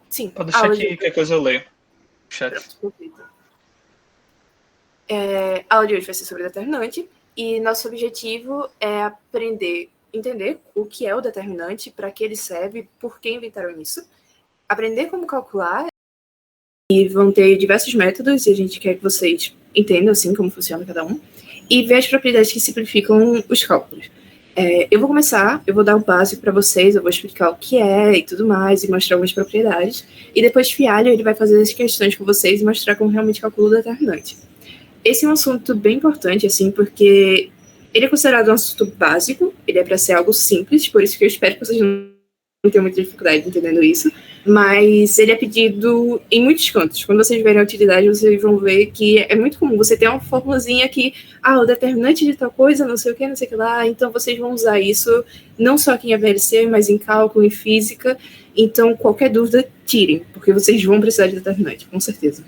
Sim, Pode deixar que qualquer coisa eu leio. Chat. Pronto, perfeito. A aula de hoje vai ser sobre determinante e nosso objetivo é entender o que é o determinante, para que ele serve, por que inventaram isso, aprender como calcular, e vão ter diversos métodos e a gente quer que vocês entendam assim como funciona cada um, e ver as propriedades que simplificam os cálculos. Eu vou começar, eu vou dar o básico para vocês, eu vou explicar o que é e tudo mais, e mostrar algumas propriedades, e depois Fialho ele vai fazer as questões com vocês e mostrar como realmente calcula o determinante. Esse é um assunto bem importante, assim, porque ele é considerado um assunto básico, ele é para ser algo simples, por isso que eu espero que vocês não tenham muita dificuldade entendendo isso, mas ele é pedido em muitos cantos. Quando vocês verem a utilidade, vocês vão ver que é muito comum você ter uma formulazinha que, o determinante de tal coisa, não sei o que, não sei o que lá, então vocês vão usar isso não só aqui em VLC, mas em cálculo, em física, então qualquer dúvida, tirem, porque vocês vão precisar de determinante, com certeza.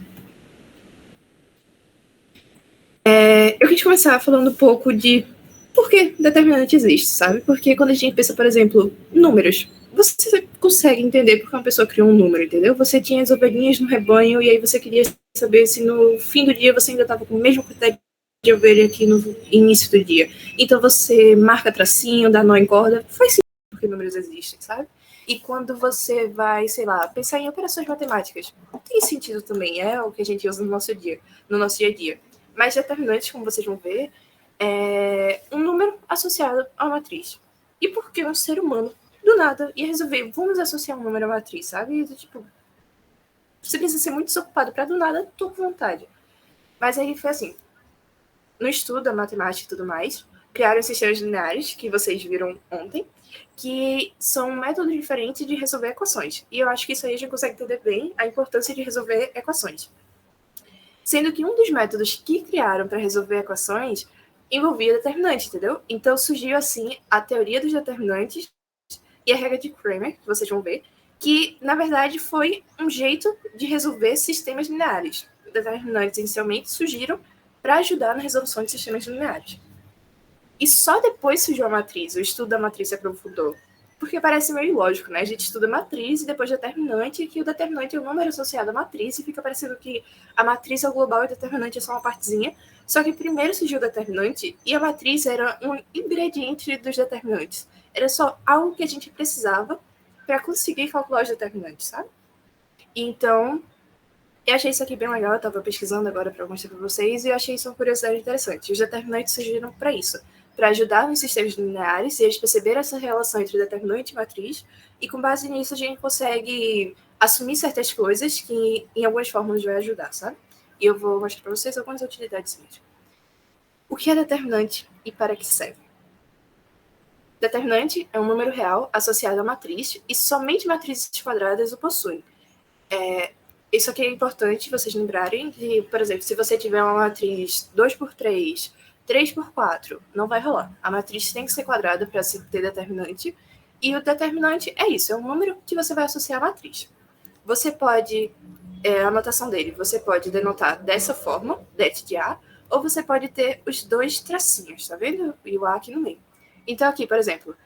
Eu quis começar falando um pouco de por que determinante existe, sabe? Porque quando a gente pensa, por exemplo, números, você consegue entender porque uma pessoa criou um número, entendeu? Você tinha as ovelhinhas no rebanho e aí você queria saber se no fim do dia você ainda estava com o mesmo critério de ovelha que no início do dia. Então você marca tracinho, dá nó em corda, faz sentido porque números existem, sabe? E quando você vai, sei lá, pensar em operações matemáticas, tem sentido também, é o que a gente usa no nosso dia a dia. Mas determinante, como vocês vão ver, é um número associado a uma matriz. E por que um ser humano, do nada, ia resolver, vamos associar um número à matriz, sabe? Tipo, você precisa ser muito desocupado para do nada, tô com vontade. Mas aí foi assim, no estudo da matemática e tudo mais, criaram sistemas lineares, que vocês viram ontem, que são métodos diferentes de resolver equações. E eu acho que isso aí a gente consegue entender bem a importância de resolver equações. Sendo que um dos métodos que criaram para resolver equações envolvia determinante, entendeu? Então surgiu assim a teoria dos determinantes e a regra de Cramer, que vocês vão ver, que na verdade foi um jeito de resolver sistemas lineares. Os determinantes inicialmente surgiram para ajudar na resolução de sistemas lineares. E só depois surgiu a matriz, o estudo da matriz se aprofundou. Porque parece meio ilógico, né? A gente estuda matriz e depois determinante, e que o determinante é o número associado à matriz, e fica parecendo que a matriz é o global e o determinante é só uma partezinha. Só que primeiro surgiu o determinante e a matriz era um ingrediente dos determinantes. Era só algo que a gente precisava para conseguir calcular os determinantes, sabe? Então, eu achei isso aqui bem legal, eu estava pesquisando agora para mostrar para vocês, e eu achei isso uma curiosidade interessante. Os determinantes surgiram para isso, para ajudar nos sistemas lineares, e eles perceberam essa relação entre determinante e matriz, e com base nisso a gente consegue assumir certas coisas que em algumas formas vai ajudar, sabe? E eu vou mostrar para vocês algumas utilidades mesmo. O que é determinante e para que serve? Determinante é um número real associado a matriz, e somente matrizes quadradas o possuem. Isso aqui é importante vocês lembrarem que, por exemplo, se você tiver uma matriz 2x3, 3x4, não vai rolar. A matriz tem que ser quadrada para se ter determinante, e o determinante é isso, é um número que você vai associar à matriz. Você pode, a anotação dele, você pode denotar dessa forma, det de A, ou você pode ter os dois tracinhos, tá vendo? E o A aqui no meio. Então aqui, por exemplo,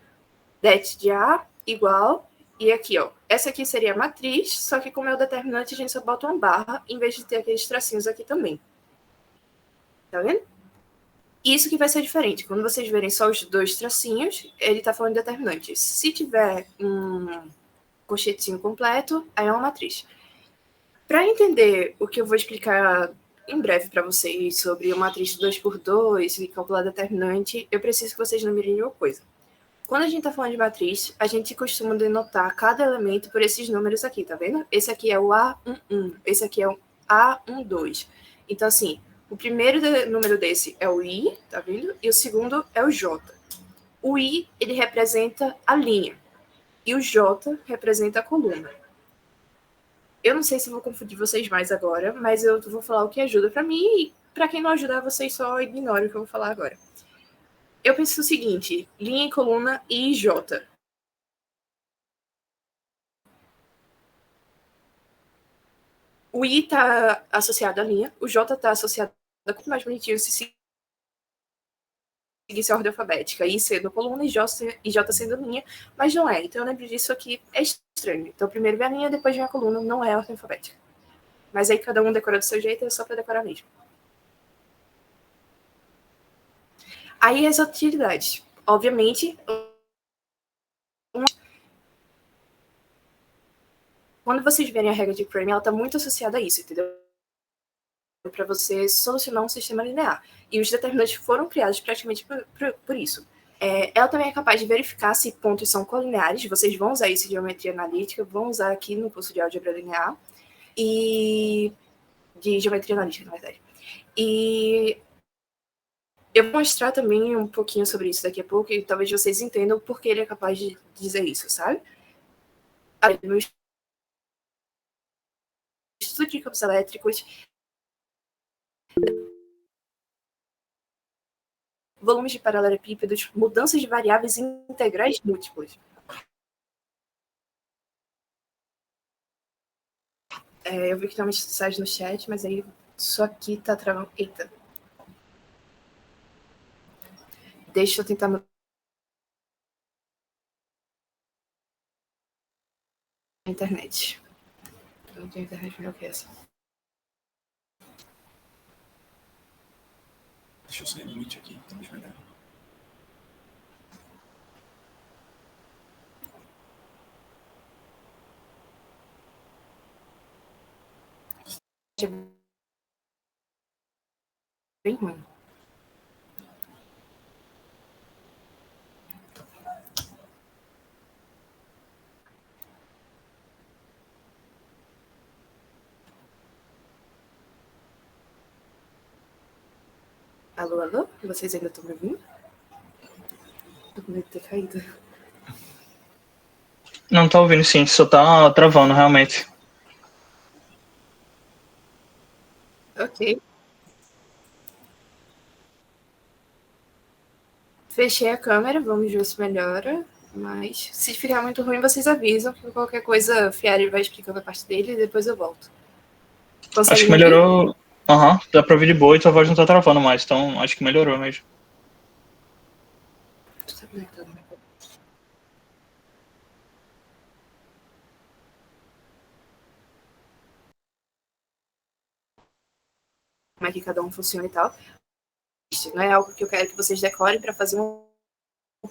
det de A igual, e aqui, ó, essa aqui seria a matriz, só que como é o determinante, a gente só bota uma barra, em vez de ter aqueles tracinhos aqui também. Tá vendo? Isso que vai ser diferente. Quando vocês verem só os dois tracinhos, ele tá falando de determinante. Se tiver um colchetezinho completo, aí é uma matriz. Para entender o que eu vou explicar em breve para vocês sobre uma matriz 2x2 e calcular determinante, eu preciso que vocês lembrem de uma coisa. Quando a gente está falando de matriz, a gente costuma denotar cada elemento por esses números aqui, tá vendo? Esse aqui é o A11, esse aqui é o A12. Então, assim, o primeiro número desse é o I, tá vendo? E o segundo é o J. O I, ele representa a linha, e o J representa a coluna. Eu não sei se vou confundir vocês mais agora, mas eu vou falar o que ajuda para mim, e para quem não ajudar, vocês só ignorem o que eu vou falar agora. Eu penso o seguinte, linha e coluna I e J. O I está associado à linha, o J está associado a muito mais bonitinho se seguisse a ordem alfabética. I sendo coluna e J sendo linha, mas não é. Então eu lembro disso aqui. É estranho. Então, primeiro vem a linha, depois vem a coluna, não é ordem alfabética. Mas aí cada um decora do seu jeito, é só para decorar mesmo. Aí as utilidades. Obviamente, quando vocês verem a regra de Crane, ela está muito associada a isso, entendeu? Para você solucionar um sistema linear. E os determinantes foram criados praticamente por isso. Ela também é capaz de verificar se pontos são colineares. Vocês vão usar isso em geometria analítica, vão usar aqui no curso de álgebra linear. E de geometria analítica, na verdade. E eu vou mostrar também um pouquinho sobre isso daqui a pouco, e talvez vocês entendam por que ele é capaz de dizer isso, sabe? No estudo de campos elétricos, volumes de paralelepípedos, mudanças de variáveis integrais múltiplas. Eu vi que tem uma mensagem no chat, mas aí isso aqui tá travando. Eita. Deixa eu tentar mudar a internet. Eu não tenho internet melhor que essa. Deixa eu sair do Meet aqui, talvez melhor. É bem ruim. Alô, alô? Vocês ainda estão me ouvindo? Tô com medo de ter caído. Não tá ouvindo, sim, só tá travando, realmente. Ok. Fechei a câmera, vamos ver se melhora. Mas se ficar muito ruim, vocês avisam. Qualquer coisa, o Fieri vai explicando a parte dele e depois eu volto. Consegue Acho que me ouvir? melhorou. Aham, dá pra ouvir de boa e tua voz não tá travando mais, então acho que melhorou mesmo. Tu tá conectado, né? Como é que cada um funciona e tal. Não é algo que eu quero que vocês decorem para fazer uma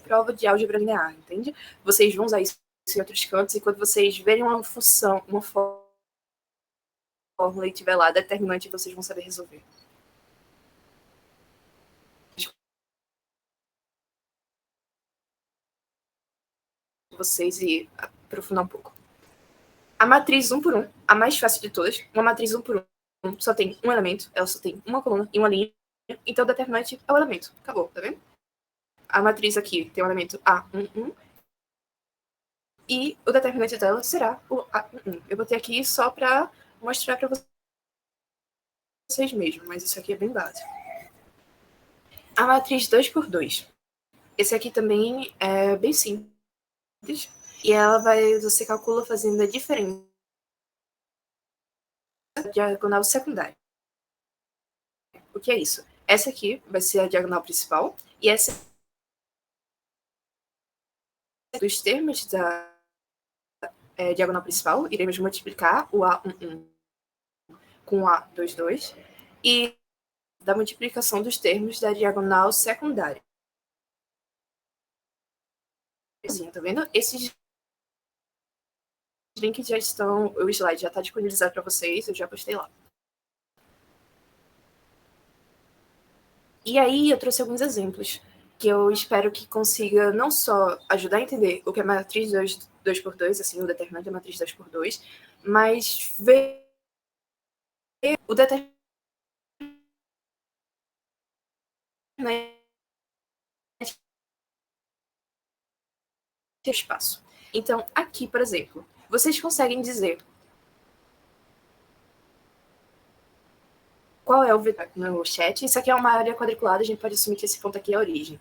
prova de álgebra linear, entende? Vocês vão usar isso em outros cantos e quando vocês verem uma função, uma fórmula e tiver lá determinante, vocês vão saber resolver. Vocês e aprofundar um pouco. A matriz 1 por 1, a mais fácil de todas, uma matriz 1 por 1 só tem um elemento, ela só tem uma coluna e uma linha, então o determinante é o elemento. Acabou, tá vendo? A matriz aqui tem o elemento A11 e o determinante dela será o A11. Eu botei aqui só para mostrar para vocês mesmo, mas isso aqui é bem básico. A matriz 2 por 2. Esse aqui também é bem simples e ela você calcula fazendo a diferença da diagonal secundária. O que é isso? Essa aqui vai ser a diagonal principal e essa dos termos da diagonal principal, iremos multiplicar o A11 com o A22 e da multiplicação dos termos da diagonal secundária. Tá vendo? Esses links já estão, o slide já está disponibilizado para vocês, eu já postei lá. E aí eu trouxe alguns exemplos que eu espero que consiga não só ajudar a entender o que é matriz 2 por 2, assim, o determinante da matriz 2 por 2, mas ver o determinante espaço. Então, aqui, por exemplo, vocês conseguem dizer qual é o vetor no chat? Isso aqui é uma área quadriculada, a gente pode assumir que esse ponto aqui é a origem.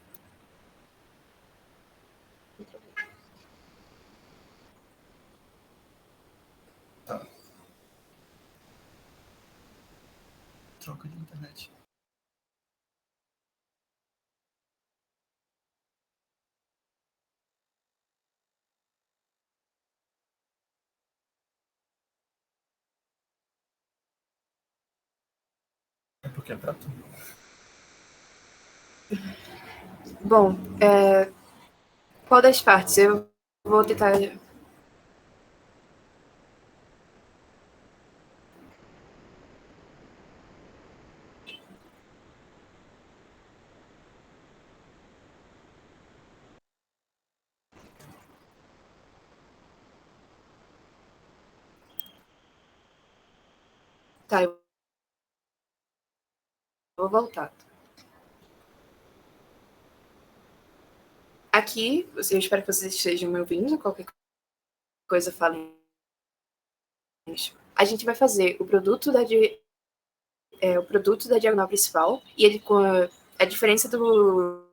Tá. Troca de internet. Porque é prato. Bom, qual das partes? Eu vou tentar. Tá, eu vou voltar. Aqui, eu espero que vocês estejam me ouvindo. Qualquer coisa, falem. A gente vai fazer o produto o produto da diagonal principal e ele com a diferença do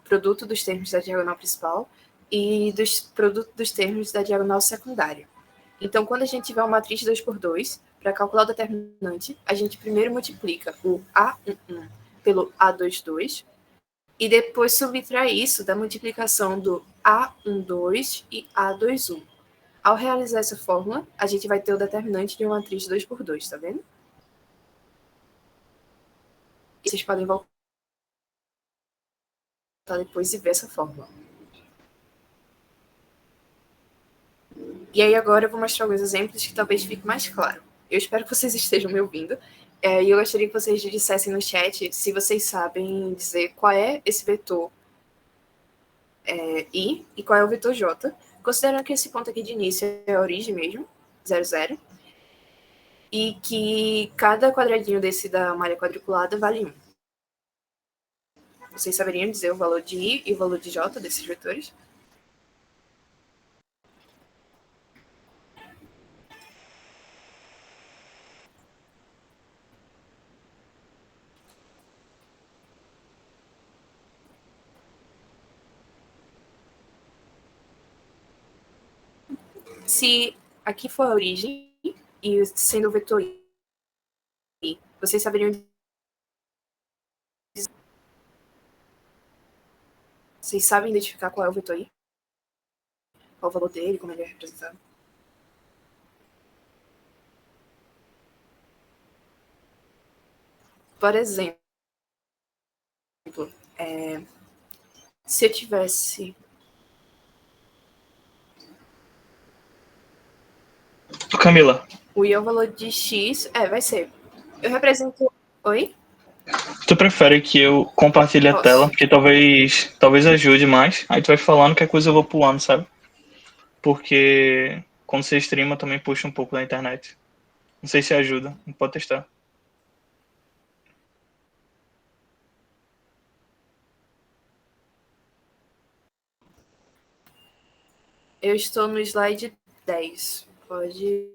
produto dos termos da diagonal principal e dos produtos dos termos da diagonal secundária. Então, quando a gente tiver uma matriz 2x2, para calcular o determinante, a gente primeiro multiplica o A11 pelo A22 e depois subtrai isso da multiplicação do A12 e A21. Ao realizar essa fórmula, a gente vai ter o determinante de uma matriz 2x2, tá vendo? E vocês podem voltar depois e ver essa fórmula. E aí agora eu vou mostrar alguns exemplos que talvez fique mais claro. Eu espero que vocês estejam me ouvindo. E eu gostaria que vocês dissessem no chat se vocês sabem dizer qual é esse vetor I e qual é o vetor J, considerando que esse ponto aqui de início é a origem mesmo, 0, 0, e que cada quadradinho desse da malha quadriculada vale 1. Vocês saberiam dizer o valor de I e o valor de J desses vetores? Se aqui for a origem e sendo o vetor I, vocês saberiam dizer. Vocês sabem identificar qual é o vetor I? Qual o valor dele, como ele é representado? Por exemplo, se eu tivesse... Camila, O I é o valor de X... vai ser. Eu represento... Oi? tu prefere que eu compartilhe a Posso. tela? Porque talvez ajude mais. Aí tu vai falando que a coisa eu vou pulando, sabe? Porque quando você streama também puxa um pouco da internet. Não sei se ajuda, pode testar. Eu estou no slide 10. Pode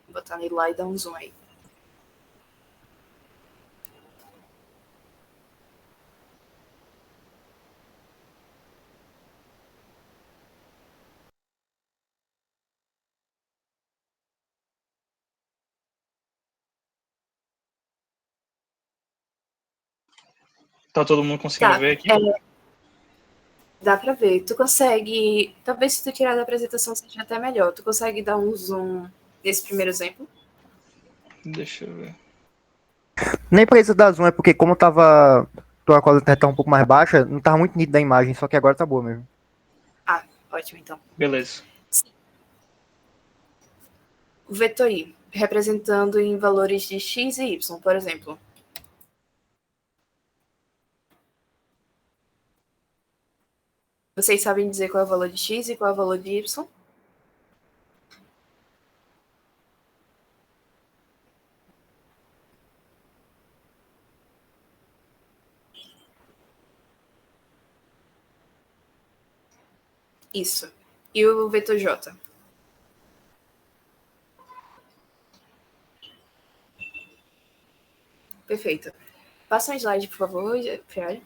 botar nele lá e dar um zoom aí. Tá todo mundo conseguindo ver aqui? Dá pra ver. Tu consegue... Talvez se tu tirar da apresentação seja até melhor. Tu consegue dar um zoom nesse primeiro exemplo? Deixa eu ver. Nem precisa dar zoom, é porque como tava. Tua qualidade tá um pouco mais baixa, não tava muito nítida a imagem, só que agora tá boa mesmo. Ah, ótimo então. Beleza. O vetor I, representando em valores de x e y, por exemplo. Vocês sabem dizer qual é o valor de x e qual é o valor de y? Isso. E o vetor j? Perfeito. Passa um slide, por favor, Fialho.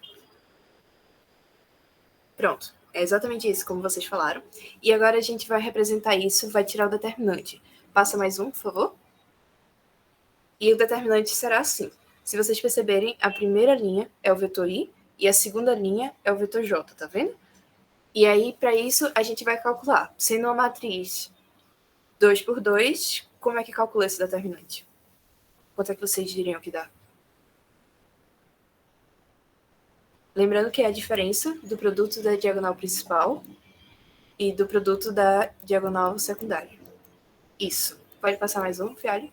Pronto. É exatamente isso, como vocês falaram. E agora a gente vai representar isso, vai tirar o determinante. Passa mais um, por favor. E o determinante será assim. Se vocês perceberem, a primeira linha é o vetor i e a segunda linha é o vetor j, tá vendo? E aí, para isso, a gente vai calcular. Sendo uma matriz 2 por 2, como é que calcula esse determinante? Quanto é que vocês diriam que dá? Lembrando que é a diferença do produto da diagonal principal e do produto da diagonal secundária. Isso. Pode passar mais um, Fialho?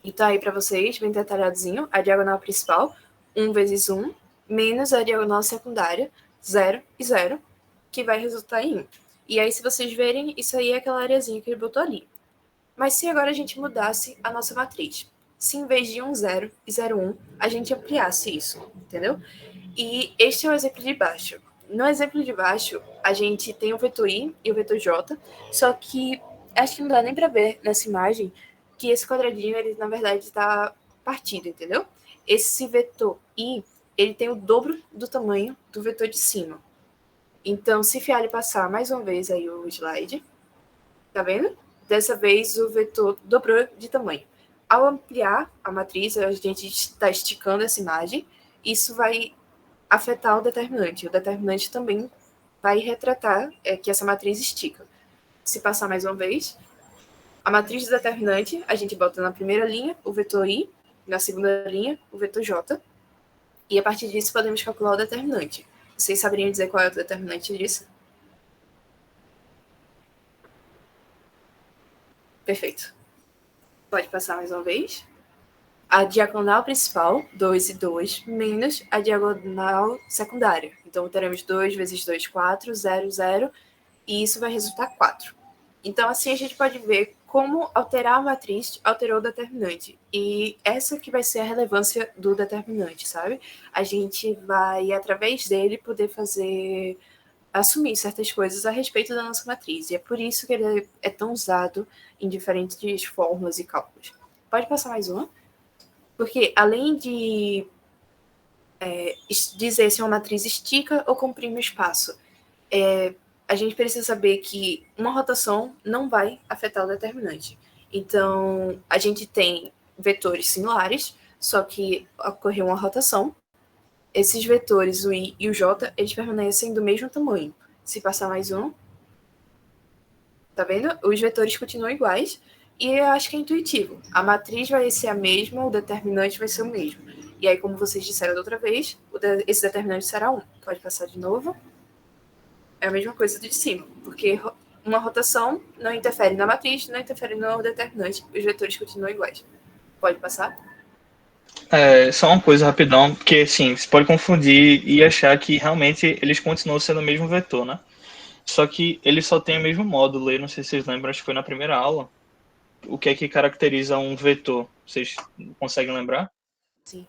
Então aí para vocês, bem detalhadozinho, a diagonal principal, 1 vezes 1, menos a diagonal secundária, 0 e 0, que vai resultar em 1. E aí, se vocês verem, isso aí é aquela areazinha que ele botou ali. Mas se agora a gente mudasse a nossa matriz, se em vez de 1, 0 e 0, 1, a gente ampliasse isso, entendeu? E este é o exemplo de baixo. No exemplo de baixo, a gente tem o vetor i e o vetor j, só que acho que não dá nem para ver nessa imagem que esse quadradinho, ele na verdade está partido, entendeu? Esse vetor i, ele tem o dobro do tamanho do vetor de cima. Então, se Fialho passar mais uma vez aí o slide, tá vendo? Dessa vez o vetor dobrou de tamanho. Ao ampliar a matriz, a gente está esticando essa imagem, isso vai afetar o determinante. O determinante também vai retratar que essa matriz estica. Se passar mais uma vez, a matriz do determinante, a gente bota na primeira linha o vetor i, na segunda linha o vetor j, e a partir disso podemos calcular o determinante. Vocês saberiam dizer qual é o determinante disso? Perfeito. Pode passar mais uma vez. A diagonal principal, 2 e 2, menos a diagonal secundária. Então, teremos 2 vezes 2, 4, 0, 0, e isso vai resultar 4. Então, assim, a gente pode ver como alterar a matriz alterou o determinante. E essa que vai ser a relevância do determinante, sabe? A gente vai, através dele, poder assumir certas coisas a respeito da nossa matriz. E é por isso que ele é tão usado em diferentes fórmulas e cálculos. Pode passar mais uma? Porque, além de dizer se uma matriz estica ou comprime o espaço, a gente precisa saber que uma rotação não vai afetar o determinante. Então, a gente tem vetores similares, só que ocorreu uma rotação. Esses vetores, o i e o j, eles permanecem do mesmo tamanho. Se passar mais um, tá vendo? Os vetores continuam iguais, e eu acho que é intuitivo. A matriz vai ser a mesma, o determinante vai ser o mesmo. E aí, como vocês disseram da outra vez, esse determinante será 1. Pode passar de novo. É a mesma coisa de cima, porque uma rotação não interfere na matriz, não interfere no determinante, os vetores continuam iguais. Pode passar? Só uma coisa rapidão, porque assim, você pode confundir e achar que realmente eles continuam sendo o mesmo vetor, né? Só que eles só têm o mesmo módulo, eu não sei se vocês lembram, acho que foi na primeira aula. O que é que caracteriza um vetor? Vocês conseguem lembrar? Sim.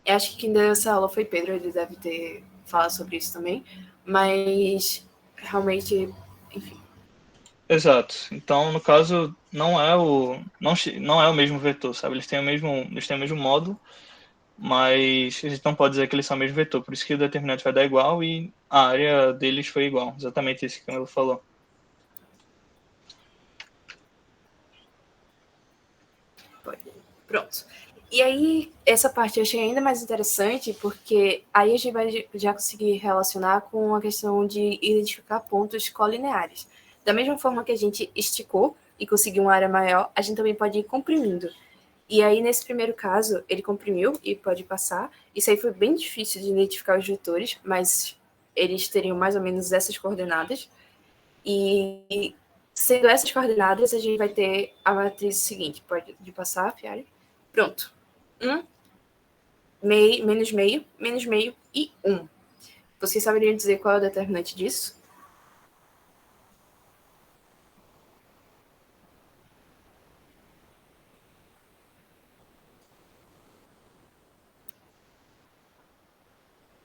Eu acho que quem deu essa aula foi Pedro, ele deve ter falado sobre isso também, mas realmente, enfim. Exato. Então, no caso, não é o mesmo vetor, sabe? Eles têm o mesmo módulo, mas a gente não pode dizer que eles são o mesmo vetor. Por isso que o determinante vai dar igual e a área deles foi igual. Exatamente isso que o Camilo falou. Pronto. E aí, essa parte eu achei ainda mais interessante, porque aí a gente vai já conseguir relacionar com a questão de identificar pontos colineares. Da mesma forma que a gente esticou e conseguiu uma área maior, a gente também pode ir comprimindo. E aí, nesse primeiro caso, ele comprimiu e pode passar. Isso aí foi bem difícil de identificar os vetores, mas eles teriam mais ou menos essas coordenadas. E sendo essas coordenadas, a gente vai ter a matriz seguinte. Pode passar, Fiari? Pronto. 1, menos meio e 1. Vocês saberiam dizer qual é o determinante disso?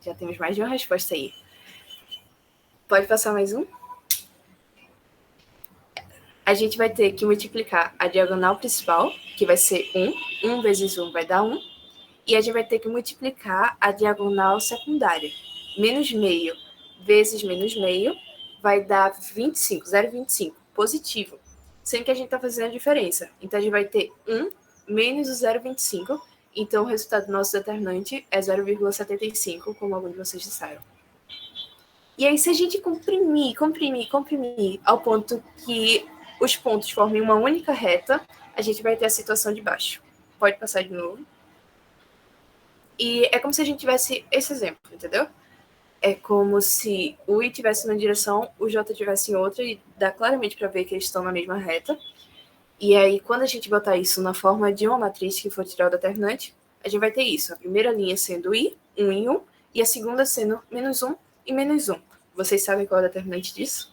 Já temos mais de uma resposta aí. Pode passar mais um? A gente vai ter que multiplicar a diagonal principal, que vai ser 1. 1 vezes 1 vai dar 1. E a gente vai ter que multiplicar a diagonal secundária. Menos meio vezes menos meio vai dar 25, 0,25, positivo. Sendo que a gente está fazendo a diferença. Então, a gente vai ter 1 menos o 0,25. Então, o resultado do nosso determinante é 0,75, como alguns de vocês disseram. E aí, se a gente comprimir ao ponto que os pontos formem uma única reta, a gente vai ter a situação de baixo. Pode passar de novo. E é como se a gente tivesse esse exemplo, entendeu? É como se o I estivesse numa direção, o J estivesse em outra, e dá claramente para ver que eles estão na mesma reta. E aí, quando a gente botar isso na forma de uma matriz que for tirar o determinante, a gente vai ter isso. A primeira linha sendo I, 1 e 1, e a segunda sendo menos 1 e menos 1. Vocês sabem qual é o determinante disso?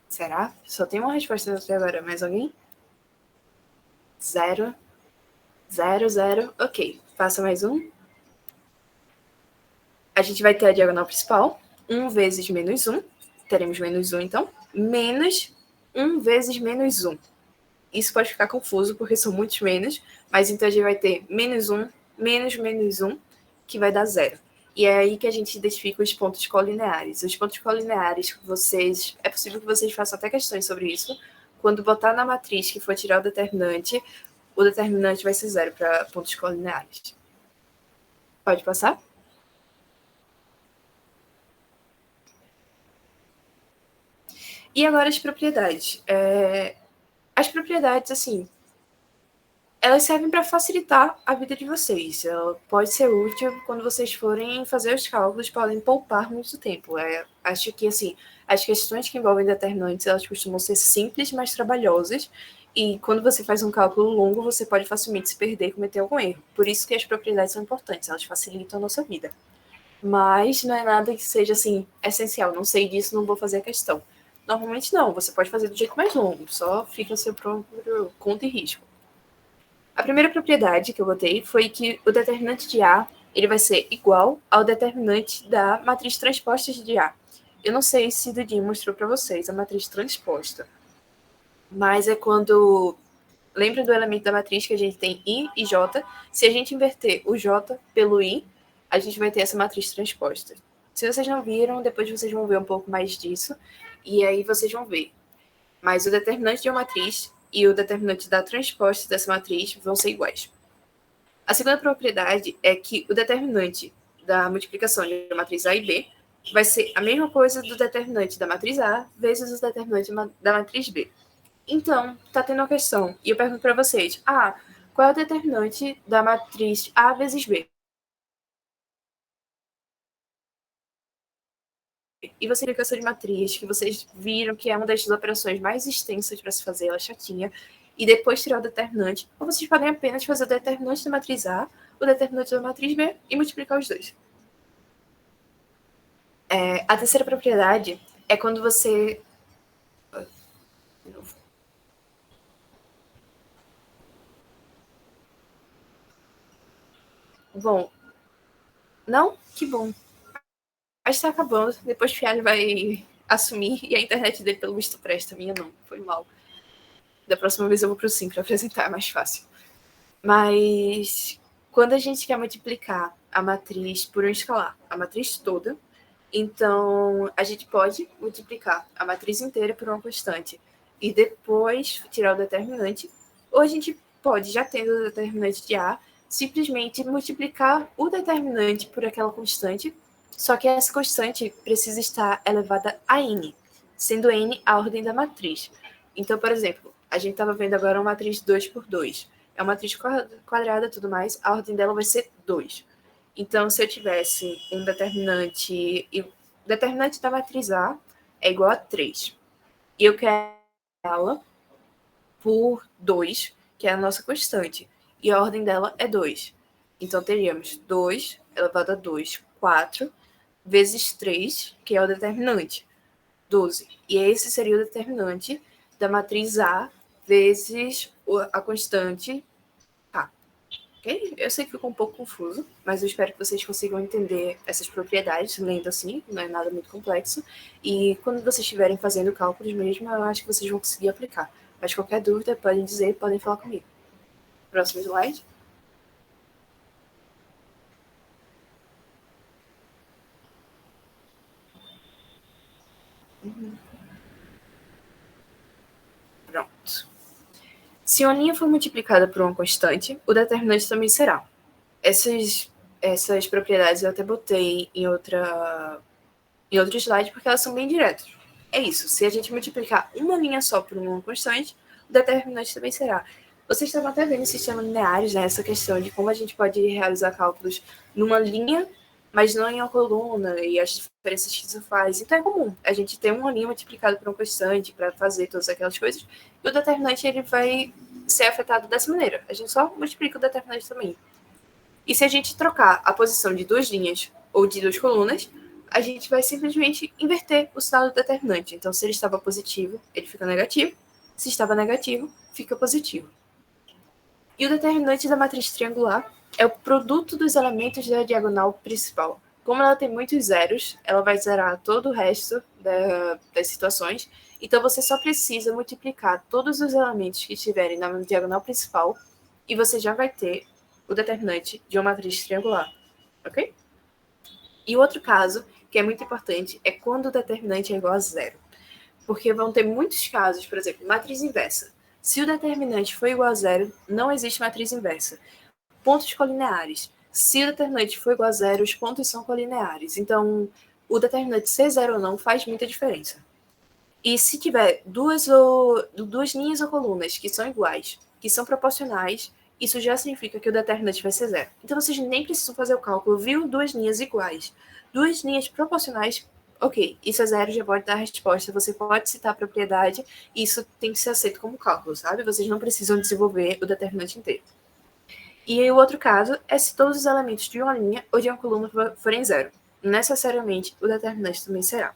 Será? Só tem uma resposta até agora. Mais alguém? 0, 0, 0. Ok. Passa mais um. A gente vai ter a diagonal principal. 1 vezes menos 1. Teremos menos 1, então. Menos 1 vezes menos 1. Isso pode ficar confuso, porque são muitos menos. Mas então a gente vai ter menos 1, menos menos 1, que vai dar 0. E é aí que a gente identifica os pontos colineares. Os pontos colineares, é possível que vocês façam até questões sobre isso. Quando botar na matriz que for tirar o determinante vai ser 0 para pontos colineares. Pode passar? E agora as propriedades. As propriedades, assim, elas servem para facilitar a vida de vocês. Ela pode ser útil quando vocês forem fazer os cálculos, podem poupar muito tempo. Acho que, assim, as questões que envolvem determinantes, elas costumam ser simples, mas trabalhosas. E quando você faz um cálculo longo, você pode facilmente se perder e cometer algum erro. Por isso que as propriedades são importantes, elas facilitam a nossa vida. Mas não é nada que seja, assim, essencial. Não sei disso, não vou fazer a questão. Normalmente não, você pode fazer do jeito mais longo, só fica a seu próprio conta e risco. A primeira propriedade que eu botei foi que o determinante de A ele vai ser igual ao determinante da matriz transposta de A. Eu não sei se o Didi mostrou para vocês a matriz transposta, mas é quando... Lembra do elemento da matriz que a gente tem I e J? Se a gente inverter o J pelo I, a gente vai ter essa matriz transposta. Se vocês não viram, depois vocês vão ver um pouco mais disso, e aí vocês vão ver. Mas o determinante de uma matriz e o determinante da transposta dessa matriz vão ser iguais. A segunda propriedade é que o determinante da multiplicação de uma matriz A e B vai ser a mesma coisa do determinante da matriz A vezes o determinante da matriz B. Então, tá tendo uma questão, e eu pergunto para vocês, qual é o determinante da matriz A vezes B? E você multiplicação de matriz, que vocês viram que é uma das operações mais extensas para se fazer, ela é chatinha, e depois tirar o determinante, ou vocês podem apenas fazer o determinante da matriz A, o determinante da matriz B, e multiplicar os dois. A terceira propriedade é quando você... Bom, não? Que bom. Acho que tá acabando. Depois o Fialho vai assumir e a internet dele, pelo visto, presta. A minha não. Foi mal. Da próxima vez eu vou pro Sim para apresentar, é mais fácil. Mas quando a gente quer multiplicar a matriz por um escalar, a matriz toda, então a gente pode multiplicar a matriz inteira por uma constante e depois tirar o determinante, ou a gente pode, já tendo o determinante de A, simplesmente multiplicar o determinante por aquela constante, só que essa constante precisa estar elevada a n, sendo n a ordem da matriz. Então, por exemplo, a gente estava vendo agora uma matriz 2 por 2. É uma matriz quadrada e tudo mais, a ordem dela vai ser 2. Então, se eu tivesse um determinante, e o determinante da matriz A é igual a 3, e eu quero ela por 2, que é a nossa constante, e a ordem dela é 2. Então, teríamos 2 elevado a 2, 4, vezes 3, que é o determinante, 12. E esse seria o determinante da matriz A vezes a constante A. Okay? Eu sei que ficou um pouco confuso, mas eu espero que vocês consigam entender essas propriedades, lendo assim, não é nada muito complexo. E quando vocês estiverem fazendo cálculos mesmo, eu acho que vocês vão conseguir aplicar. Mas qualquer dúvida, podem dizer, podem falar comigo. Próximo slide. Pronto. Se uma linha for multiplicada por uma constante, o determinante também será. essas propriedades eu até botei em outro slide, porque elas são bem diretas. É isso, se a gente multiplicar uma linha só por uma constante, o determinante também será. Vocês estavam até vendo em sistemas lineares, né, essa questão de como a gente pode realizar cálculos numa linha, mas não em uma coluna, e as diferenças que isso faz. Então é comum a gente ter uma linha multiplicada por uma constante para fazer todas aquelas coisas, e o determinante ele vai ser afetado dessa maneira. A gente só multiplica o determinante também. E se a gente trocar a posição de duas linhas ou de duas colunas, a gente vai simplesmente inverter o sinal do determinante. Então, se ele estava positivo, ele fica negativo. Se estava negativo, fica positivo. E o determinante da matriz triangular é o produto dos elementos da diagonal principal. Como ela tem muitos zeros, ela vai zerar todo o resto das situações. Então, você só precisa multiplicar todos os elementos que estiverem na diagonal principal e você já vai ter o determinante de uma matriz triangular. Ok? E o outro caso, que é muito importante, é quando o determinante é igual a zero. Porque vão ter muitos casos, por exemplo, matriz inversa. Se o determinante for igual a zero, não existe matriz inversa. Pontos colineares. Se o determinante for igual a zero, os pontos são colineares. Então, o determinante ser zero ou não faz muita diferença. E se tiver duas linhas ou colunas que são iguais, que são proporcionais, isso já significa que o determinante vai ser zero. Então, vocês nem precisam fazer o cálculo. Viu duas linhas iguais, duas linhas proporcionais, ok, isso é zero, já pode dar a resposta. Você pode citar a propriedade, e isso tem que ser aceito como cálculo, sabe? Vocês não precisam desenvolver o determinante inteiro. E aí, o outro caso é se todos os elementos de uma linha ou de uma coluna forem zero. Necessariamente, o determinante também será.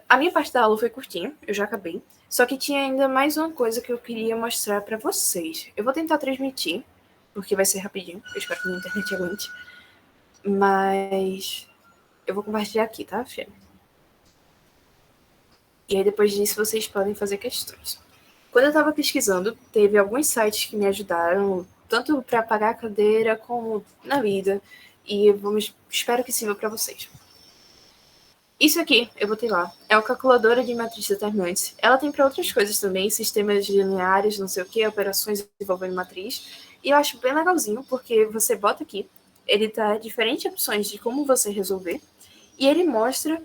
A minha parte da aula foi curtinha, eu já acabei. Só que tinha ainda mais uma coisa que eu queria mostrar para vocês. Eu vou tentar transmitir, porque vai ser rapidinho. Eu espero que a minha internet aguente. Mas eu vou compartilhar aqui, tá, Fê? E aí depois disso vocês podem fazer questões. Quando eu estava pesquisando, teve alguns sites que me ajudaram, tanto para pagar a cadeira como na vida. E espero que sirva para vocês. Isso aqui, eu botei lá, é uma calculadora de matriz determinantes. Ela tem para outras coisas também, sistemas lineares, não sei o que, operações envolvendo matriz. E eu acho bem legalzinho, porque você bota aqui, ele dá diferentes opções de como você resolver, e ele mostra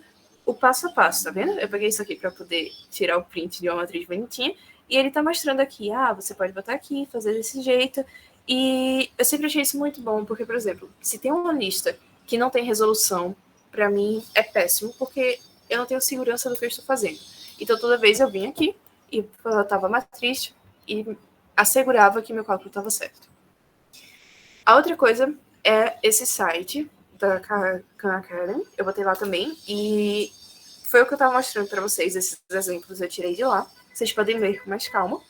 o passo a passo, tá vendo? Eu peguei isso aqui para poder tirar o print de uma matriz bonitinha, e ele tá mostrando aqui, você pode botar aqui, fazer desse jeito. E eu sempre achei isso muito bom, porque, por exemplo, se tem uma lista que não tem resolução, para mim é péssimo, porque eu não tenho segurança do que eu estou fazendo. Então, toda vez eu vinha aqui e colocava a matriz e assegurava que meu cálculo estava certo. A outra coisa é esse site da Khan Academy, eu botei lá também, e foi o que eu estava mostrando para vocês, esses exemplos eu tirei de lá. Vocês podem ler com mais calma.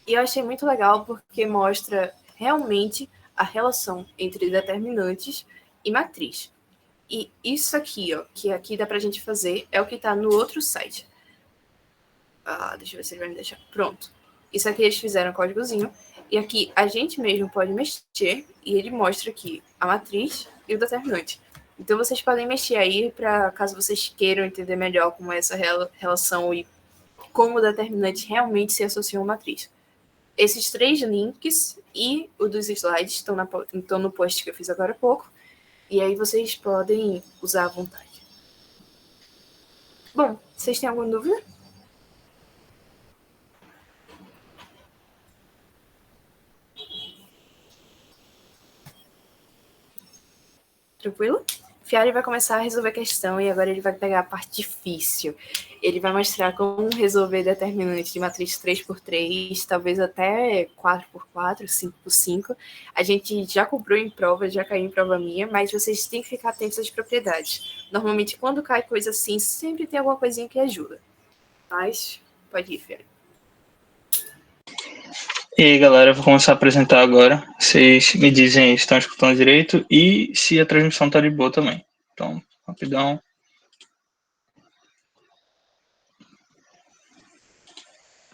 E eu achei muito legal porque mostra realmente a relação entre determinantes e matriz. E isso aqui, ó, que aqui dá pra gente fazer, é o que tá no outro site. Deixa eu ver se ele vai me deixar. Pronto. Isso aqui eles fizeram um códigozinho. E aqui a gente mesmo pode mexer. E ele mostra aqui a matriz e o determinante. Então vocês podem mexer aí para caso vocês queiram entender melhor como é essa relação e como o determinante realmente se associa a uma matriz. Esses 3 links e o dos slides estão no post que eu fiz agora há pouco. E aí vocês podem usar à vontade. Bom, vocês têm alguma dúvida? Tranquilo? Fiari vai começar a resolver a questão e agora ele vai pegar a parte difícil. Ele vai mostrar como resolver determinante de matriz 3x3, talvez até 4x4, 5x5. A gente já cobrou em prova, já caiu em prova minha, mas vocês têm que ficar atentos às propriedades. Normalmente, quando cai coisa assim, sempre tem alguma coisinha que ajuda. Mas, pode ir, Fiari. E aí, galera, eu vou começar a apresentar agora. Vocês me dizem se estão escutando direito e se a transmissão tá de boa também. Então, rapidão.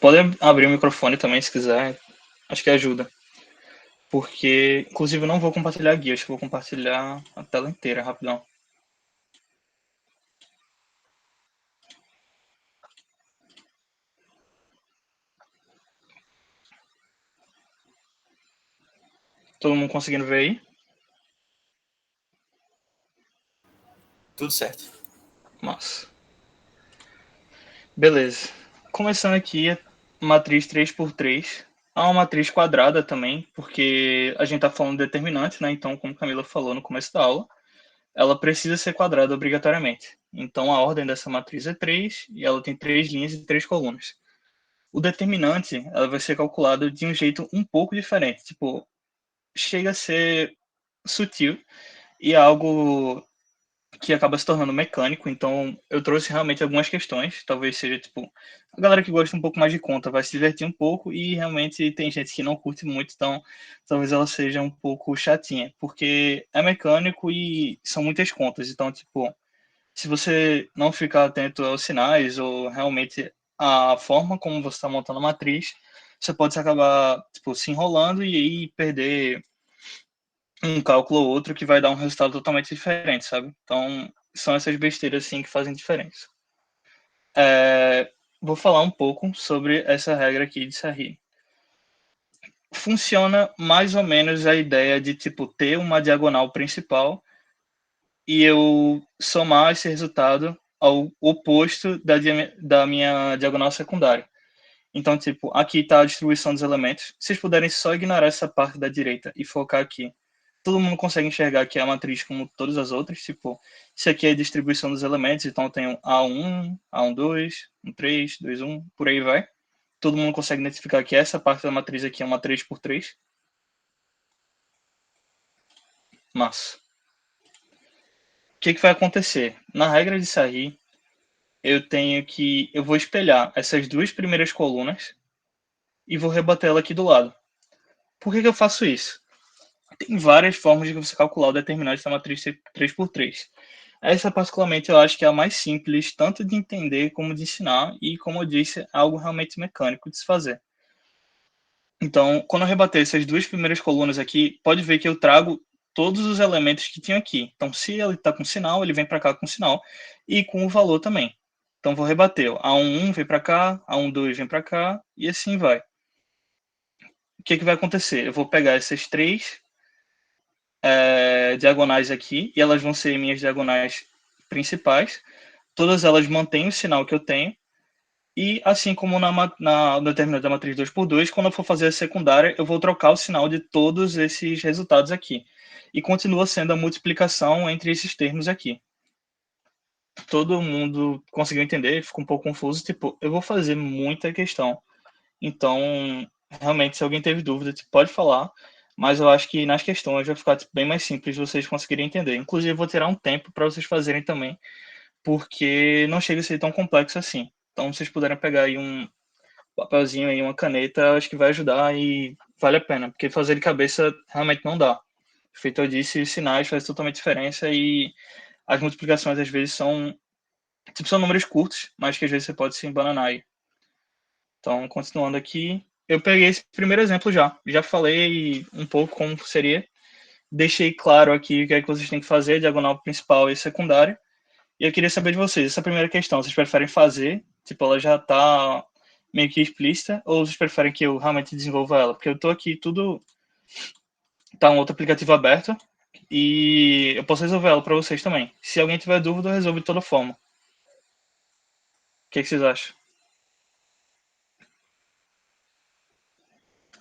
Podem abrir o microfone também, se quiser. Acho que ajuda. Porque, inclusive, eu não vou compartilhar a guia. Acho que vou compartilhar a tela inteira, rapidão. Todo mundo conseguindo ver aí? Tudo certo. Massa. Beleza. Começando aqui, a matriz 3x3. Há uma matriz quadrada também, porque a gente está falando de determinante, né? Então, como Camila falou no começo da aula, ela precisa ser quadrada obrigatoriamente. Então, a ordem dessa matriz é 3 e ela tem 3 linhas e 3 colunas. O determinante, ela vai ser calculado de um jeito um pouco diferente. Tipo, chega a ser sutil e é algo que acaba se tornando mecânico. Então, eu trouxe realmente algumas questões. Talvez seja, tipo, a galera que gosta um pouco mais de conta vai se divertir um pouco e realmente tem gente que não curte muito, então talvez ela seja um pouco chatinha, porque é mecânico e são muitas contas. Então, tipo, se você não ficar atento aos sinais ou realmente a forma como você está montando a matriz, você pode acabar, tipo, se enrolando e aí perder um cálculo ou outro que vai dar um resultado totalmente diferente, sabe? Então, são essas besteiras assim que fazem diferença. Vou falar um pouco sobre essa regra aqui de Sarri. Funciona mais ou menos a ideia de tipo ter uma diagonal principal e eu somar esse resultado ao oposto da minha diagonal secundária. Então, tipo, aqui está a distribuição dos elementos. Se vocês puderem só ignorar essa parte da direita e focar aqui, todo mundo consegue enxergar que é a matriz como todas as outras. Tipo, isso aqui é a distribuição dos elementos, então eu tenho A1, A12, 1,3, 2,1, por aí vai. Todo mundo consegue identificar que essa parte da matriz aqui é uma 3x3. Massa. O que vai acontecer? Na regra de Sarri, eu vou espelhar essas duas primeiras colunas e vou rebater ela aqui do lado. Por que eu faço isso? Tem várias formas de você calcular o determinante da matriz 3x3. Essa, particularmente, eu acho que é a mais simples, tanto de entender como de ensinar, e, como eu disse, é algo realmente mecânico de se fazer. Então, quando eu rebater essas duas primeiras colunas aqui, pode ver que eu trago todos os elementos que tinha aqui. Então, se ele está com sinal, ele vem para cá com sinal, e com o valor também. Então, vou rebater. A11 vem para cá, A12 vem para cá, e assim vai. O que vai acontecer? Eu vou pegar essas três diagonais aqui, e elas vão ser minhas diagonais principais. Todas elas mantêm o sinal que eu tenho, e assim como no determinante da matriz 2x2, quando eu for fazer a secundária, eu vou trocar o sinal de todos esses resultados aqui. E continua sendo a multiplicação entre esses termos aqui. Todo mundo conseguiu entender? Ficou um pouco confuso. Tipo, eu vou fazer muita questão. Então, realmente, se alguém teve dúvida, pode falar. Mas eu acho que nas questões vai ficar bem mais simples de vocês conseguirem entender. Inclusive, eu vou tirar um tempo para vocês fazerem também, porque não chega a ser tão complexo assim. Então, se vocês puderem pegar aí um papelzinho aí, uma caneta, acho que vai ajudar e vale a pena, porque fazer de cabeça realmente não dá. Feito eu disse, sinais faz totalmente diferença e as multiplicações às vezes são números curtos, mas que às vezes você pode se embananar aí. Então, continuando aqui, eu peguei esse primeiro exemplo já falei um pouco como seria, deixei claro aqui o que é que vocês têm que fazer, diagonal principal e secundária, e eu queria saber de vocês, essa primeira questão, vocês preferem fazer, tipo, ela já está meio que explícita, ou vocês preferem que eu realmente desenvolva ela? Porque eu estou aqui, tá um outro aplicativo aberto, e eu posso resolver ela para vocês também. Se alguém tiver dúvida, eu resolvo de toda forma. O que vocês acham?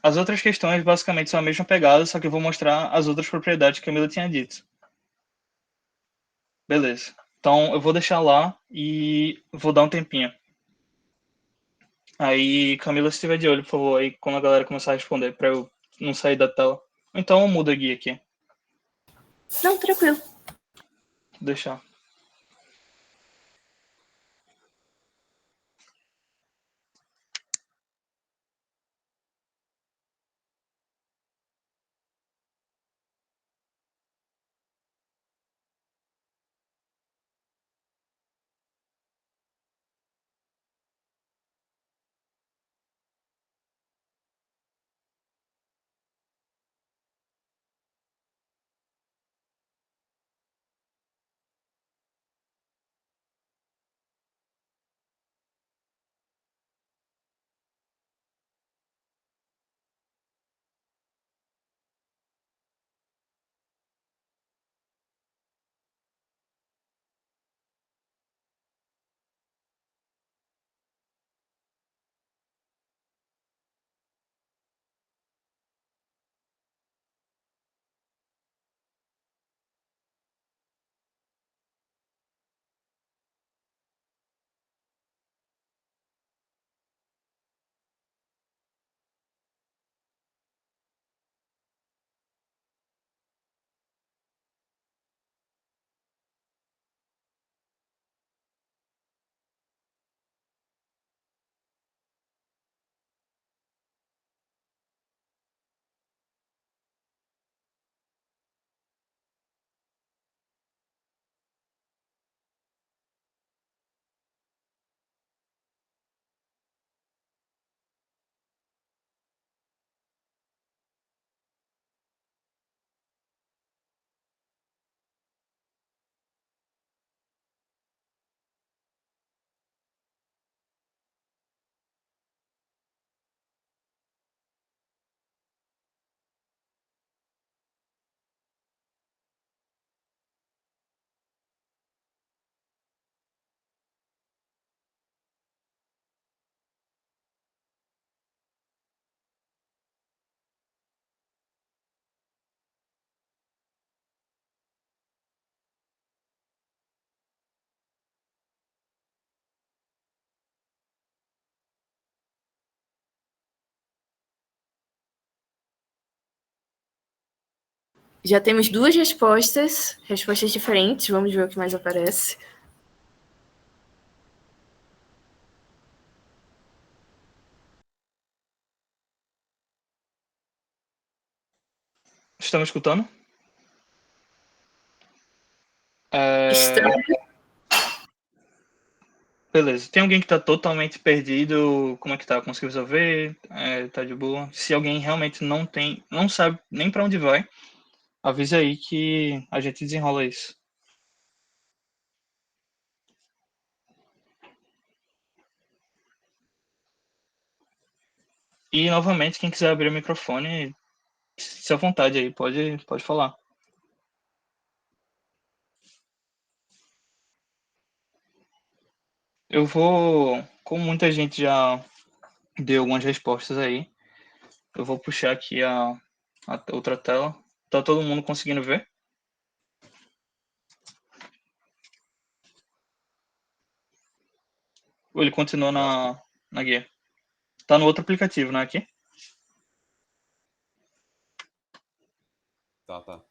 As outras questões basicamente são a mesma pegada, só que eu vou mostrar as outras propriedades que a Camila tinha dito. Beleza. Então eu vou deixar lá e vou dar um tempinho. Aí, Camila, se estiver de olho, por favor, aí quando a galera começar a responder, pra eu não sair da tela. Então eu mudo a guia aqui. Não, tranquilo. Vou deixar. Já temos 2 respostas diferentes. Vamos ver o que mais aparece. Estamos escutando? Está... Beleza. Tem alguém que tá totalmente perdido? Como é que tá? Conseguiu resolver? Tá de boa? Se alguém realmente não sabe nem pra onde vai, avisa aí que a gente desenrola isso. E, novamente, quem quiser abrir o microfone, se à vontade aí, pode falar. Eu vou, como muita gente já deu algumas respostas aí, eu vou puxar aqui a outra tela. Tá todo mundo conseguindo ver? Ou ele continua na guia? Tá no outro aplicativo, não é aqui? Tá.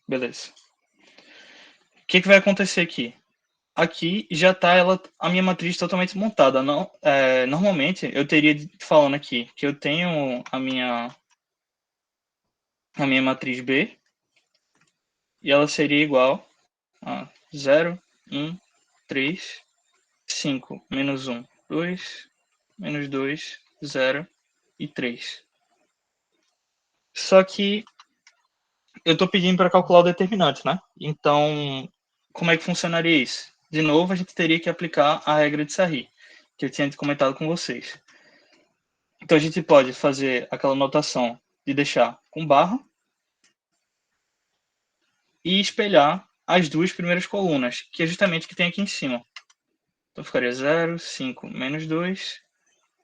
Beleza. O que vai acontecer aqui? Aqui já está a minha matriz totalmente montada. Não, normalmente eu teria falando aqui que eu tenho a minha matriz B e ela seria igual a 0, 1, 3, 5, menos 1, 2, menos 2, 0 e 3. Só que eu estou pedindo para calcular o determinante, né? Então, como é que funcionaria isso? De novo, a gente teria que aplicar a regra de Sarri, que eu tinha comentado com vocês. Então, a gente pode fazer aquela notação de deixar com barra e espelhar as 2 primeiras colunas, que é justamente o que tem aqui em cima. Então, ficaria 0, 5, menos 2,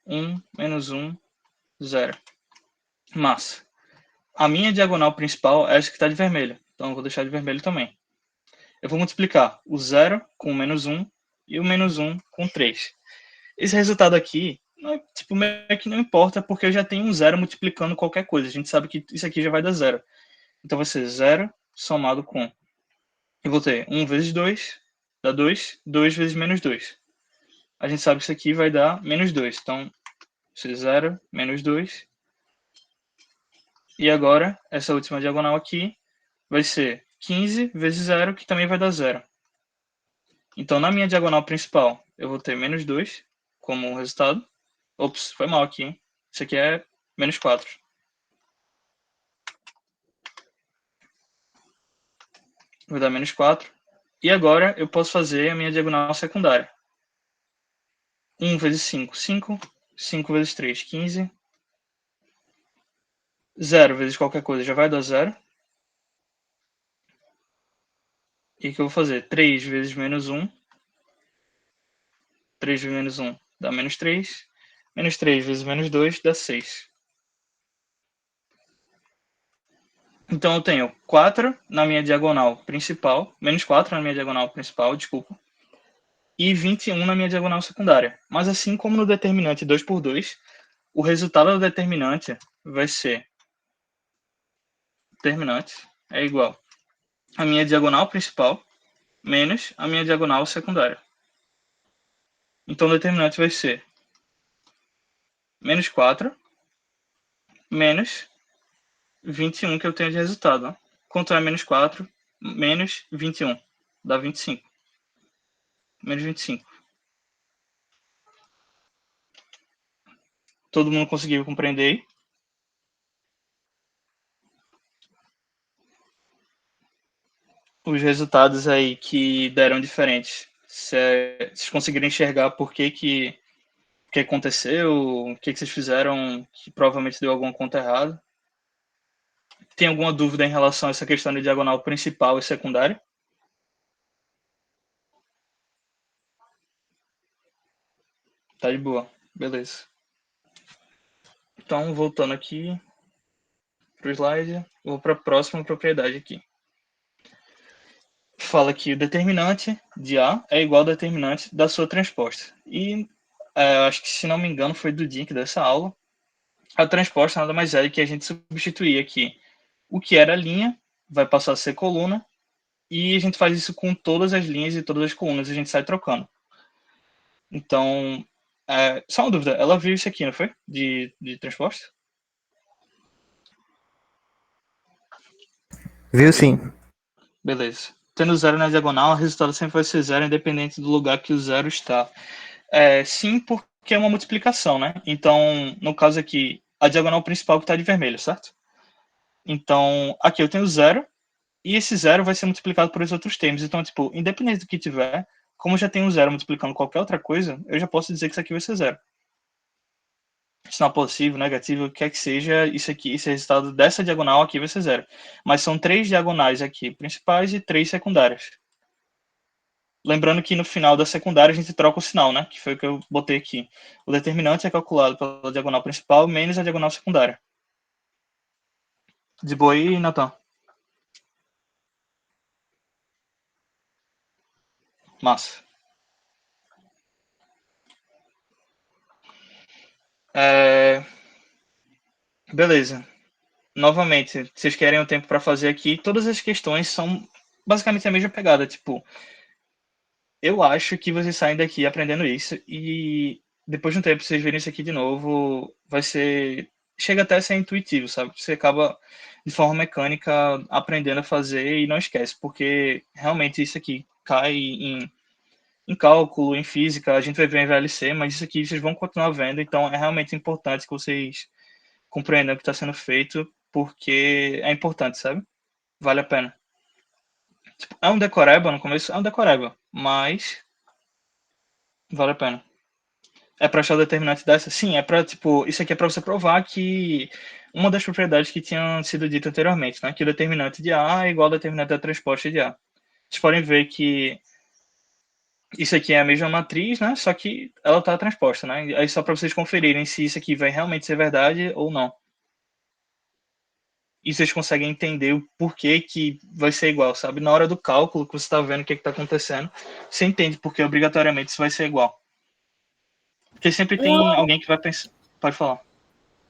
1, menos 1, 0. Massa. A minha diagonal principal é essa que está de vermelho. Então, eu vou deixar de vermelho também. Eu vou multiplicar o 0 com o menos 1 e o menos 1 com 3. Esse resultado aqui, meio que não importa, porque eu já tenho um 0 multiplicando qualquer coisa. A gente sabe que isso aqui já vai dar 0. Então vai ser 0 somado com... Eu vou ter 1 vezes 2, dá 2. 2 vezes menos 2. A gente sabe que isso aqui vai dar menos 2. Então, vai ser 0, menos 2. E agora, essa última diagonal aqui vai ser 15 vezes 0, que também vai dar 0. Então, na minha diagonal principal, eu vou ter menos 2 como resultado. Ops, foi mal aqui, hein? Isso aqui é menos 4. Vai dar menos 4. E agora eu posso fazer a minha diagonal secundária. 1 vezes 5, 5. 5 vezes 3, 15. 0 vezes qualquer coisa já vai dar 0. E o que eu vou fazer? 3 vezes menos 1. 3 vezes menos 1 dá menos 3. Menos 3 vezes menos 2 dá 6. Então eu tenho 4 na minha diagonal principal. Menos 4 na minha diagonal principal, desculpa. E 21 na minha diagonal secundária. Mas assim como no determinante 2 por 2, o resultado do determinante vai ser... Determinante é igual a minha diagonal principal menos a minha diagonal secundária. Então o determinante vai ser menos 4 menos 21 que eu tenho de resultado. Né? Quanto é menos 4 menos 21? Dá 25. Menos 25. Todo mundo conseguiu compreender? Os resultados aí que deram diferentes. Vocês conseguiram enxergar por que aconteceu, o que vocês fizeram que provavelmente deu alguma conta errada? Tem alguma dúvida em relação a essa questão de diagonal principal e secundária? Tá de boa, beleza. Então, voltando aqui pro slide, vou para a próxima propriedade aqui. Fala que o determinante de A é igual ao determinante da sua transposta. E acho que, se não me engano, foi do Dink dessa aula. A transposta nada mais é que a gente substituir aqui o que era linha vai passar a ser coluna, e a gente faz isso com todas as linhas e todas as colunas, a gente sai trocando. Então, só uma dúvida, ela viu isso aqui, não foi? De transposto? Viu sim. Beleza. Tendo zero na diagonal, o resultado sempre vai ser zero, independente do lugar que o zero está. Sim, porque é uma multiplicação, né? Então, no caso aqui, a diagonal principal que está de vermelho, certo? Então, aqui eu tenho zero, e esse zero vai ser multiplicado por esses outros termos. Então, tipo, independente do que tiver, como eu já tenho zero multiplicando qualquer outra coisa, eu já posso dizer que isso aqui vai ser zero. Sinal positivo, negativo, o que quer que seja, isso aqui, esse resultado dessa diagonal aqui vai ser zero. Mas são 3 diagonais aqui principais e 3 secundárias. Lembrando que no final da secundária a gente troca o sinal, né? Que foi o que eu botei aqui. O determinante é calculado pela diagonal principal menos a diagonal secundária. De boa aí, Natan? Massa. Beleza. Novamente, vocês querem o tempo para fazer aqui. Todas as questões são basicamente a mesma pegada. Tipo, eu acho que vocês saem daqui aprendendo isso e depois de um tempo vocês verem isso aqui de novo, vai ser... Chega até a ser intuitivo, sabe? Você acaba, de forma mecânica, aprendendo a fazer e não esquece, porque realmente isso aqui cai em cálculo, em física, a gente vai ver em VLC, mas isso aqui vocês vão continuar vendo, então é realmente importante que vocês compreendam o que está sendo feito, porque é importante, sabe? Vale a pena. Tipo, é um decoreba no começo? É um decoreba, mas vale a pena. É para achar o determinante dessa? Sim, é para, tipo, isso aqui é para você provar que uma das propriedades que tinham sido dito anteriormente, né? Que o determinante de A é igual ao determinante da transposta de A. Vocês podem ver que isso aqui é a mesma matriz, né? Só que ela está transposta, né? Aí só para vocês conferirem se isso aqui vai realmente ser verdade ou não. E vocês conseguem entender o porquê que vai ser igual, sabe? Na hora do cálculo que você está vendo o que está acontecendo, você entende porque obrigatoriamente isso vai ser igual. Porque sempre tem alguém que vai pensar. Pode falar.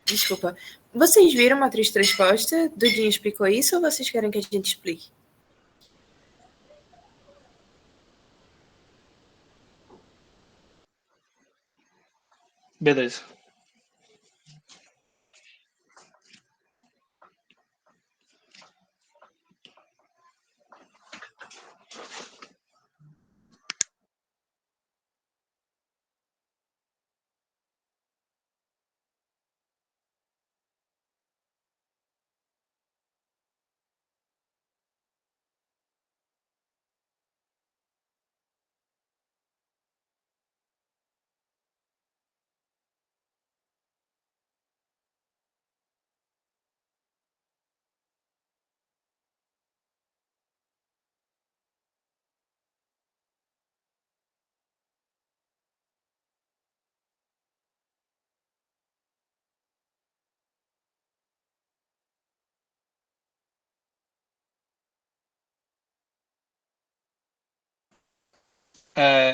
Desculpa. Vocês viram a matriz transposta? Dudinho explicou isso ou vocês querem que a gente explique? Beleza.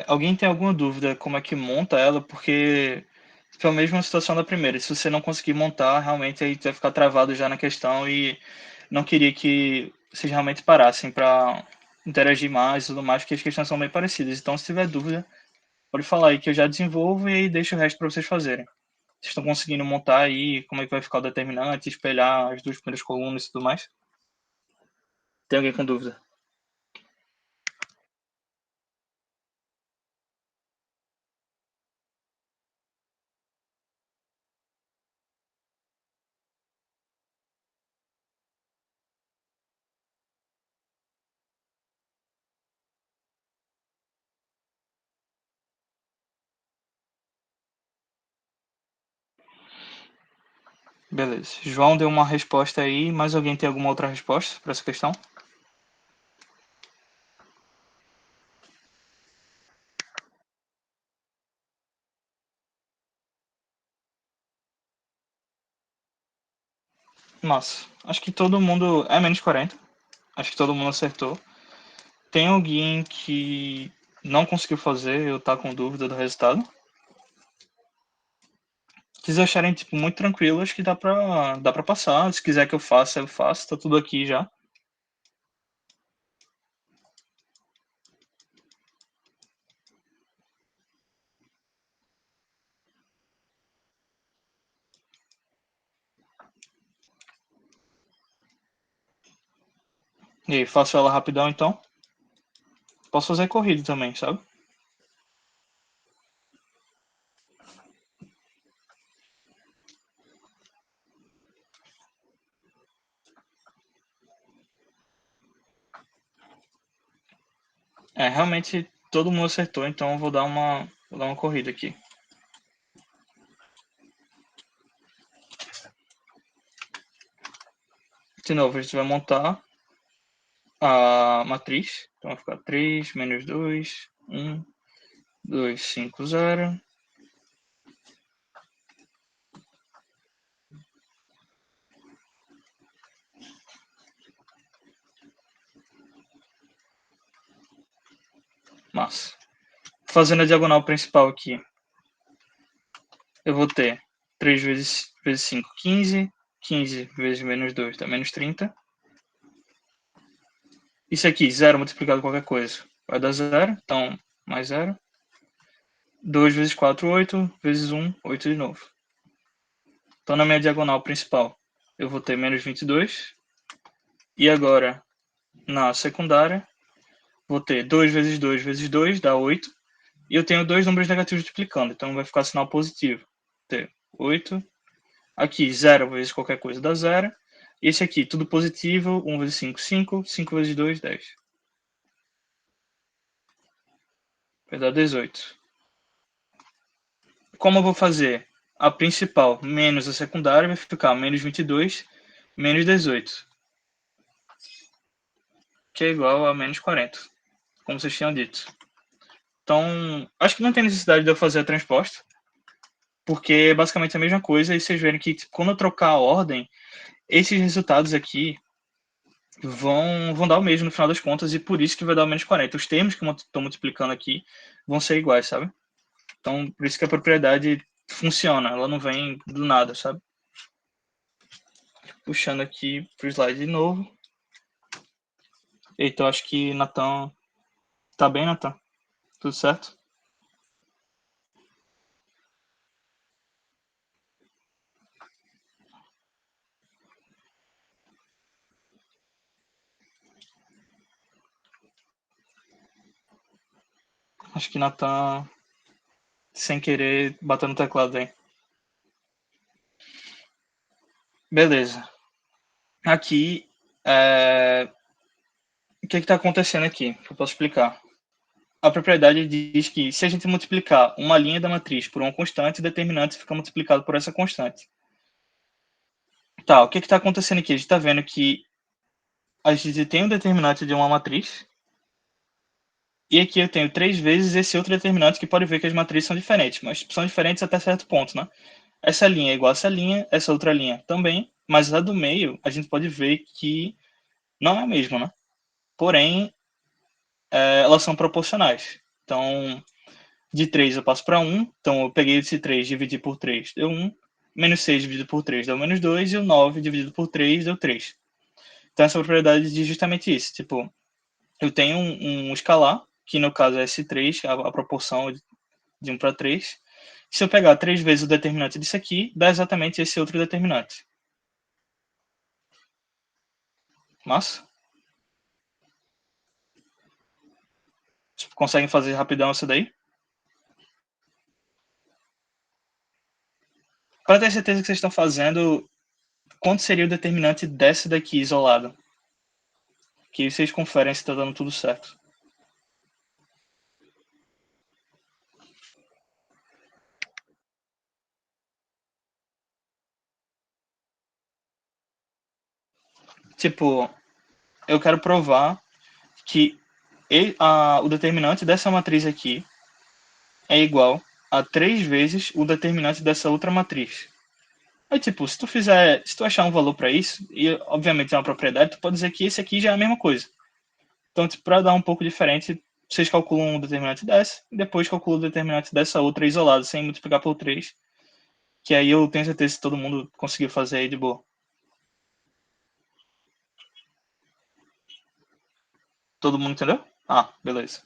Alguém tem alguma dúvida como é que monta ela? Porque foi a mesma situação da primeira. Se você não conseguir montar, realmente aí vai ficar travado já na questão e não queria que vocês realmente parassem para interagir mais e tudo mais, porque as questões são bem parecidas. Então, se tiver dúvida, pode falar aí que eu já desenvolvo e aí deixo o resto para vocês fazerem. Vocês estão conseguindo montar aí como é que vai ficar o determinante, espelhar as duas primeiras colunas e tudo mais? Tem alguém com dúvida? Beleza. João deu uma resposta aí, mas alguém tem alguma outra resposta para essa questão? Nossa, acho que todo mundo é menos 40. Acho que todo mundo acertou. Tem alguém que não conseguiu fazer ou tá com dúvida do resultado? vocês acharem, tipo, muito tranquilas que dá pra passar. Se quiser que eu faça, tá tudo aqui já. E aí, faço ela rapidão, então. Posso fazer corrido também, sabe? Realmente todo mundo acertou, então eu vou dar uma corrida aqui. De novo, a gente vai montar a matriz. Então vai ficar 3, menos 2, 1, 2, 5, 0. Massa. Fazendo a diagonal principal aqui, eu vou ter 3 vezes 5, 15. 15 vezes menos 2 dá menos 30. Isso aqui, 0 multiplicado por qualquer coisa, vai dar 0. Então, mais 0. 2 vezes 4, 8. Vezes 1, 8 de novo. Então, na minha diagonal principal, eu vou ter menos 22. E agora, na secundária, vou ter 2 vezes 2 vezes 2, dá 8. E eu tenho dois números negativos multiplicando, então vai ficar sinal positivo. Vou ter 8. Aqui, 0 vezes qualquer coisa dá 0. E esse aqui, tudo positivo. 1 vezes 5, 5. 5 vezes 2, 10. Vai dar 18. Como eu vou fazer a principal menos a secundária, vai ficar menos 22 menos 18. Que é igual a menos 40. Como vocês tinham dito. Então, acho que não tem necessidade de eu fazer a transposta. Porque é basicamente a mesma coisa. E vocês verem que tipo, quando eu trocar a ordem, esses resultados aqui vão dar o mesmo no final das contas. E por isso que vai dar o menos 40. Os termos que eu estou multiplicando aqui vão ser iguais, sabe? Então, por isso que a propriedade funciona. Ela não vem do nada, sabe? Puxando aqui pro slide de novo. Eita, eu acho que Natan... Tá bem, Natan? Tudo certo? Acho que Natan, sem querer, bateu no teclado aí. Beleza. Aqui, o que está acontecendo aqui? Que eu posso explicar. A propriedade diz que se a gente multiplicar uma linha da matriz por uma constante, o determinante fica multiplicado por essa constante. Tá, o que está acontecendo aqui? A gente está vendo que a gente tem um determinante de uma matriz, e aqui eu tenho 3 vezes esse outro determinante, que pode ver que as matrizes são diferentes, mas são diferentes até certo ponto, né? Essa linha é igual a essa outra linha também, mas a do meio a gente pode ver que não é a mesma, né? Porém, elas são proporcionais. Então, de 3 eu passo para 1, então eu peguei esse 3, dividi por 3, deu 1, menos 6 dividido por 3 deu menos 2, e o 9 dividido por 3 deu 3. Então, essa propriedade diz justamente isso. Tipo, eu tenho um escalar, que no caso é esse 3, a proporção de 1 para 3. Se eu pegar 3 vezes o determinante disso aqui, dá exatamente esse outro determinante. Massa? Conseguem fazer rapidão isso daí? Para ter certeza que vocês estão fazendo, quanto seria o determinante dessa daqui isolado? Que vocês conferem se está dando tudo certo. Tipo, eu quero provar que o determinante dessa matriz aqui é igual a 3 vezes o determinante dessa outra matriz. Aí, tipo, se tu achar um valor para isso, e obviamente é uma propriedade, tu pode dizer que esse aqui já é a mesma coisa. Então, tipo, para dar um pouco diferente, vocês calculam o determinante dessa, e depois calculam o determinante dessa outra isolada, sem multiplicar por 3. Que aí eu tenho certeza que todo mundo conseguiu fazer aí de boa. Todo mundo entendeu? Ah, beleza.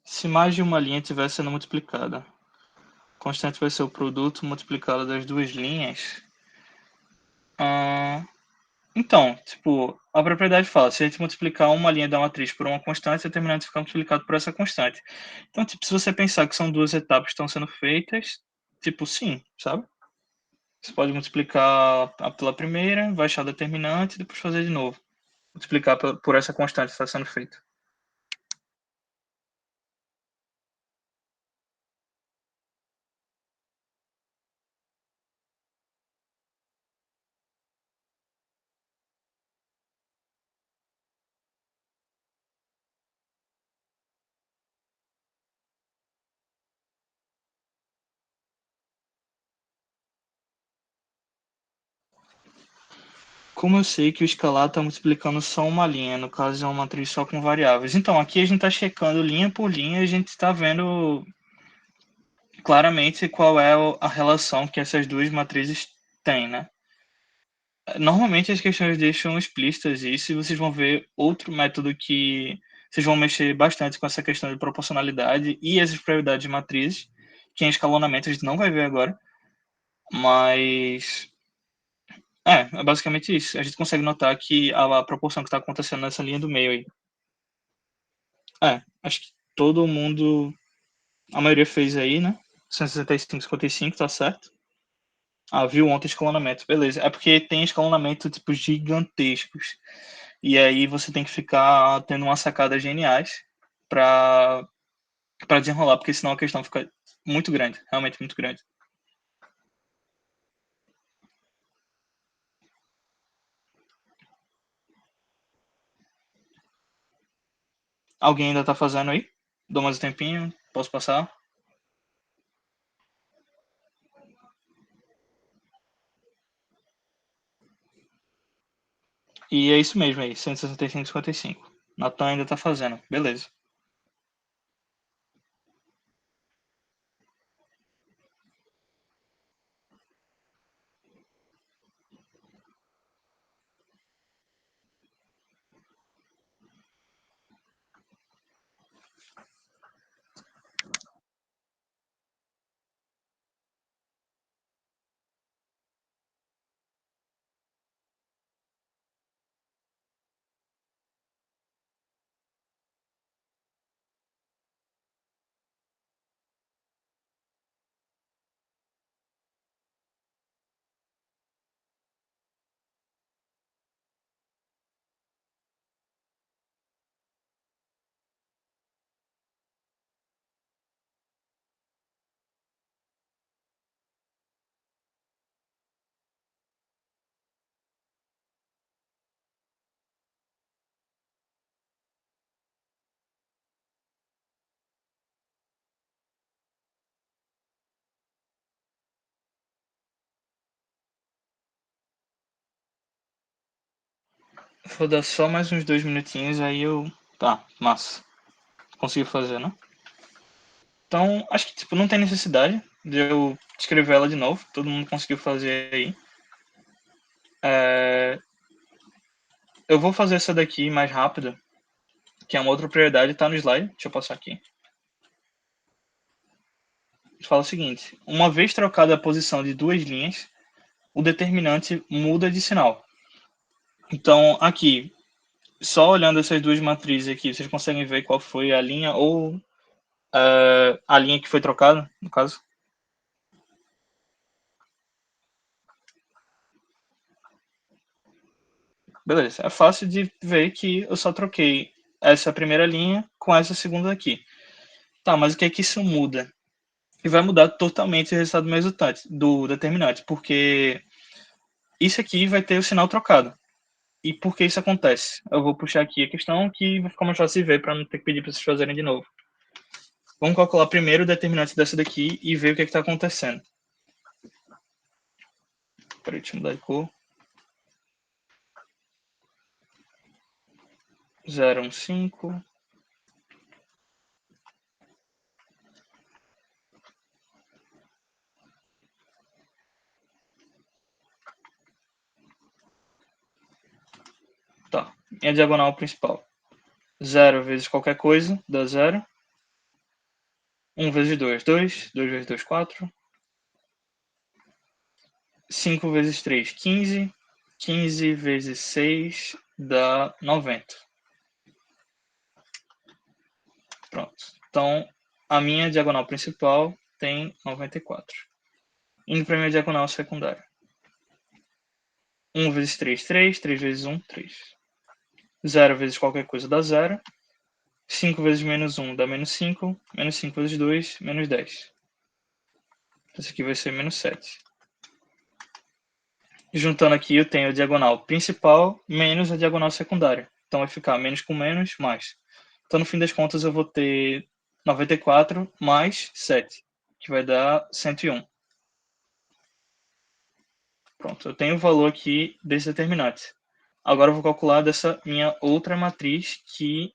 Se mais de uma linha estiver sendo multiplicada, constante vai ser o produto multiplicado das duas linhas. Então, tipo, a propriedade fala, se a gente multiplicar uma linha da matriz por uma constante, o determinante fica multiplicado por essa constante. Então, tipo, se você pensar que são duas etapas que estão sendo feitas, tipo, sim, sabe? Você pode multiplicar pela primeira, vai achar o determinante e depois fazer de novo. Multiplicar por essa constante que está sendo feita. Como eu sei que o escalar está multiplicando só uma linha, no caso é uma matriz só com variáveis. Então, aqui a gente está checando linha por linha e a gente está vendo claramente qual é a relação que essas duas matrizes têm, né? Normalmente as questões deixam explícitas isso e vocês vão ver outro método que vocês vão mexer bastante com essa questão de proporcionalidade e as propriedades de matrizes, que em escalonamento a gente não vai ver agora, mas é basicamente isso. A gente consegue notar que a proporção que está acontecendo nessa linha do meio aí. Acho que todo mundo, a maioria fez aí, né? 165, 55, tá certo? Ah, viu ontem escalonamento, beleza. É porque tem escalonamento, tipo, gigantescos. E aí você tem que ficar tendo umas sacadas geniais pra, pra desenrolar, porque senão a questão fica muito grande, realmente muito grande. Alguém ainda tá fazendo aí? Dou mais um tempinho, posso passar? E é isso mesmo aí, 165, 55. Natan ainda tá fazendo, beleza. Vou dar só mais uns 2 minutinhos, aí eu... Tá, massa. Consegui fazer, né? Então, acho que tipo, não tem necessidade de eu escrever ela de novo. Todo mundo conseguiu fazer aí. Eu vou fazer essa daqui mais rápida, que é uma outra prioridade, tá no slide. Deixa eu passar aqui. Fala o seguinte: uma vez trocada a posição de duas linhas, o determinante muda de sinal. Então, aqui, só olhando essas duas matrizes aqui, vocês conseguem ver qual foi a linha ou a linha que foi trocada, no caso? Beleza, é fácil de ver que eu só troquei essa primeira linha com essa segunda aqui. Tá, mas o que é que isso muda? E vai mudar totalmente o resultado do resultante, do determinante, porque isso aqui vai ter o sinal trocado. E por que isso acontece? Eu vou puxar aqui a questão que vai ficar mais fácil de ver para não ter que pedir para vocês fazerem de novo. Vamos calcular primeiro o determinante dessa daqui e ver o que está acontecendo. Peraí, deixa eu mudar de cor. 0,15. Tá, minha diagonal principal. 0 vezes qualquer coisa dá 0. 1 vezes 2, 2. 2 vezes 2, 4. 5 vezes 3, 15. 15 vezes 6 dá 90. Pronto. Então, a minha diagonal principal tem 94. Indo para a minha diagonal secundária. 1 vezes 3, 3. 3 vezes 1, 3. 0 vezes qualquer coisa dá 0. 5 vezes menos 1 dá menos 5. Menos 5 vezes 2, menos 10. Esse aqui vai ser menos 7. Juntando aqui, eu tenho a diagonal principal menos a diagonal secundária. Então, vai ficar menos com menos, mais. Então, no fim das contas, eu vou ter 94 mais 7, que vai dar 101. Pronto, eu tenho o valor aqui desse determinante. Agora eu vou calcular dessa minha outra matriz que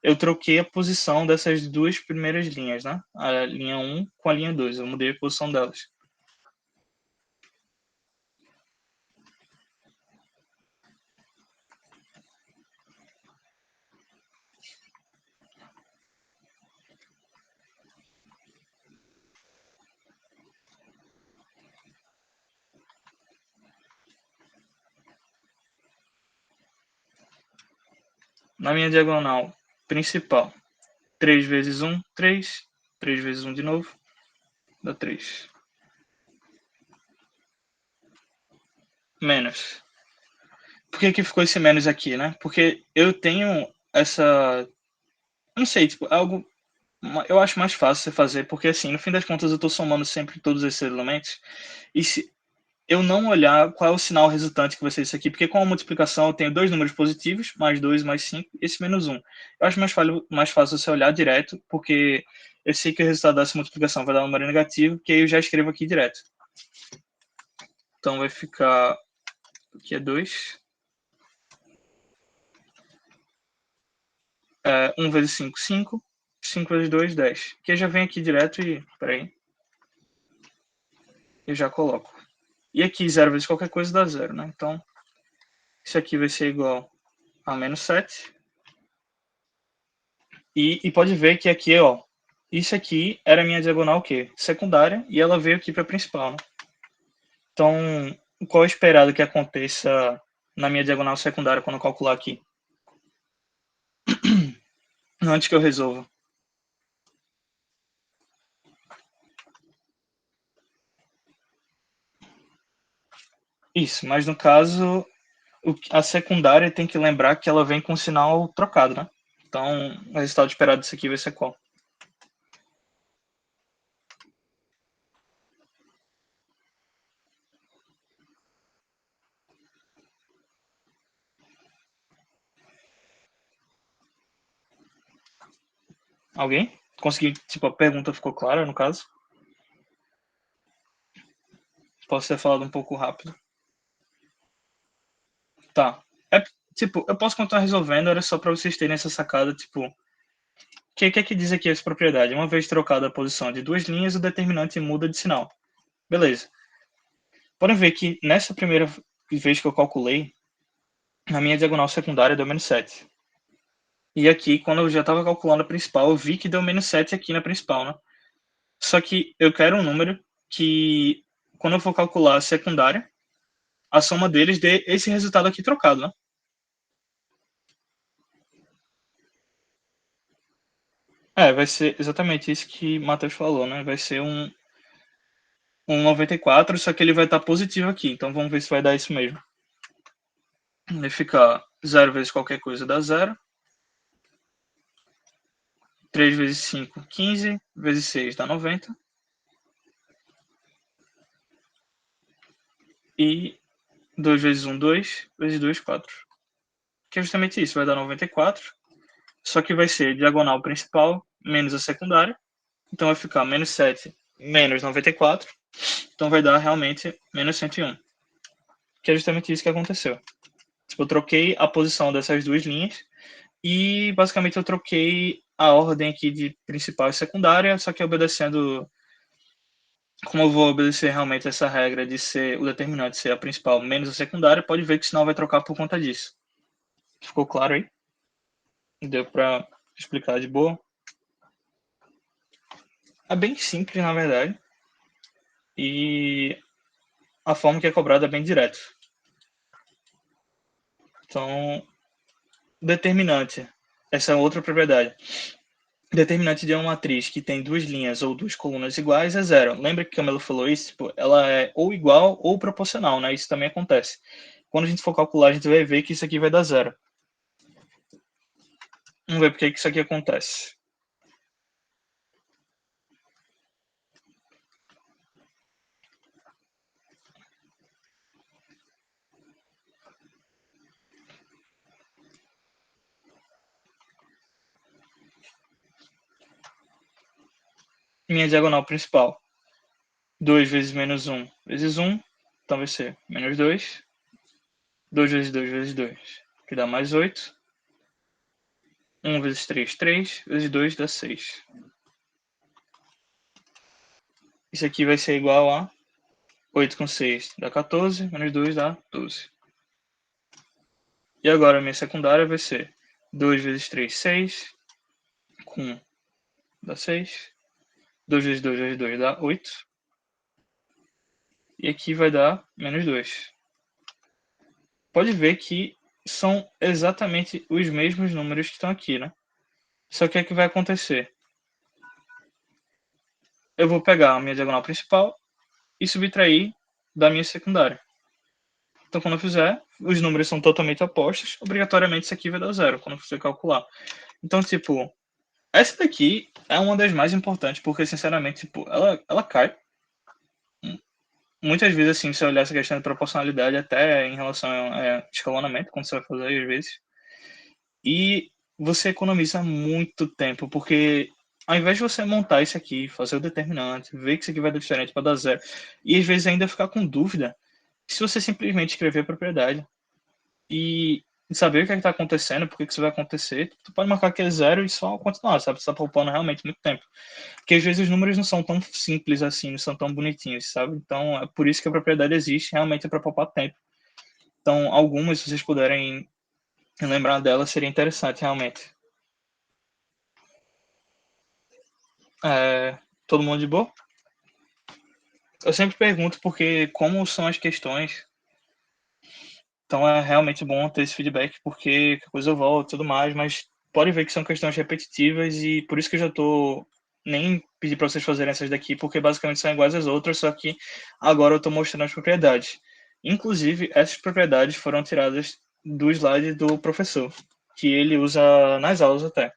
eu troquei a posição dessas duas primeiras linhas, né? A linha 1 com a linha 2. Eu mudei a posição delas. Na minha diagonal principal, 3 vezes 1, 3. 3 vezes 1 de novo, dá 3. Menos. Por que que ficou esse menos aqui, né? Porque eu tenho essa... Não sei, tipo, algo... Eu acho mais fácil você fazer, porque assim, no fim das contas eu estou somando sempre todos esses elementos. E se eu não olhar qual é o sinal resultante que vai ser isso aqui, porque com a multiplicação eu tenho dois números positivos, mais 2, mais 5, esse menos 1. Eu acho mais fácil você olhar direto, porque eu sei que o resultado dessa multiplicação vai dar um número negativo, que aí eu já escrevo aqui direto. Então vai ficar... Aqui é 2. 1 vezes 5, 5. 5 vezes 2, 10. Que eu já venho aqui direto e... Peraí. Eu já coloco. E aqui 0 vezes qualquer coisa dá 0, né? Então, isso aqui vai ser igual a menos 7. E pode ver que aqui, ó, isso aqui era a minha diagonal o quê? Secundária, e ela veio aqui para a principal, né? Então, qual é o esperado que aconteça na minha diagonal secundária quando eu calcular aqui? Antes que eu resolva. Isso, mas no caso, a secundária tem que lembrar que ela vem com o sinal trocado, né? Então, o resultado esperado disso aqui vai ser qual? Alguém? Consegui, tipo, a pergunta ficou clara, no caso? Posso ter falado um pouco rápido. Tá. Tipo, eu posso continuar resolvendo, era só para vocês terem essa sacada, tipo, o que é que diz aqui essa propriedade? Uma vez trocada a posição de duas linhas, o determinante muda de sinal. Beleza. Podem ver que nessa primeira vez que eu calculei, na minha diagonal secundária deu menos 7. E aqui, quando eu já estava calculando a principal, eu vi que deu menos 7 aqui na principal, né? Só que eu quero um número que, quando eu for calcular a secundária, a soma deles dê esse resultado aqui trocado, né? Vai ser exatamente isso que o Matheus falou, né? Vai ser um 94, só que ele vai estar positivo aqui. Então vamos ver se vai dar isso mesmo. Vai ficar 0 vezes qualquer coisa dá 0. 3 vezes 5, 15. Vezes 6 dá 90. E 2 vezes 1, 2. Vezes 2, 4. Que é justamente isso. Vai dar 94. Só que vai ser diagonal principal menos a secundária. Então vai ficar menos 7 menos 94. Então vai dar realmente menos 101. Que é justamente isso que aconteceu. Tipo, eu troquei a posição dessas duas linhas e basicamente eu troquei a ordem aqui de principal e secundária, só que obedecendo, como eu vou obedecer realmente essa regra de ser o determinante ser a principal menos a secundária, pode ver que senão vai trocar por conta disso. Ficou claro aí? Deu para explicar de boa? É bem simples, na verdade. E a forma que é cobrada é bem direto. Então, determinante. Essa é outra propriedade. Determinante de uma matriz que tem duas linhas ou duas colunas iguais é zero. Lembra que o Camilo falou isso? Tipo, ela é ou igual ou proporcional, né? Isso também acontece. Quando a gente for calcular, a gente vai ver que isso aqui vai dar zero. Vamos ver por que isso aqui acontece. Minha diagonal principal. 2 vezes menos 1 vezes 1. Então vai ser menos 2. 2 vezes 2 vezes 2. Que dá mais 8. 1 vezes 3, 3. Vezes 2 dá 6. Isso aqui vai ser igual a 8 com 6 dá 14. Menos 2 dá 12. E agora a minha secundária vai ser 2 vezes 3, 6. Com 1 dá 6. 2 vezes 2 vezes 2 dá 8. E aqui vai dar menos 2. Pode ver que são exatamente os mesmos números que estão aqui, né? Só que o que vai acontecer? Eu vou pegar a minha diagonal principal e subtrair da minha secundária. Então, quando eu fizer, os números são totalmente opostos, obrigatoriamente isso aqui vai dar zero quando você calcular. Então, tipo, essa daqui é uma das mais importantes, porque, sinceramente, tipo, ela cai. Muitas vezes, assim, se você olhar essa questão de proporcionalidade, até em relação a escalonamento, quando você vai fazer, às vezes, e você economiza muito tempo, porque ao invés de você montar isso aqui, fazer o determinante, ver que isso aqui vai dar diferente para dar zero, e às vezes ainda ficar com dúvida, se você simplesmente escrever a propriedade e saber o que está acontecendo, por que isso vai acontecer, tu pode marcar aquele zero e só continuar, sabe? Você está poupando realmente muito tempo. Porque às vezes os números não são tão simples assim, não são tão bonitinhos, sabe? Então é por isso que a propriedade existe, realmente é para poupar tempo. Então, algumas, se vocês puderem lembrar dela, seria interessante, realmente. Todo mundo de boa? Eu sempre pergunto porque como são as questões, então é realmente bom ter esse feedback, porque depois eu volto e tudo mais, mas pode ver que são questões repetitivas e por isso que eu já tô nem pedi para vocês fazerem essas daqui, porque basicamente são iguais às outras, só que agora eu estou mostrando as propriedades. Inclusive, essas propriedades foram tiradas do slide do professor, que ele usa nas aulas até,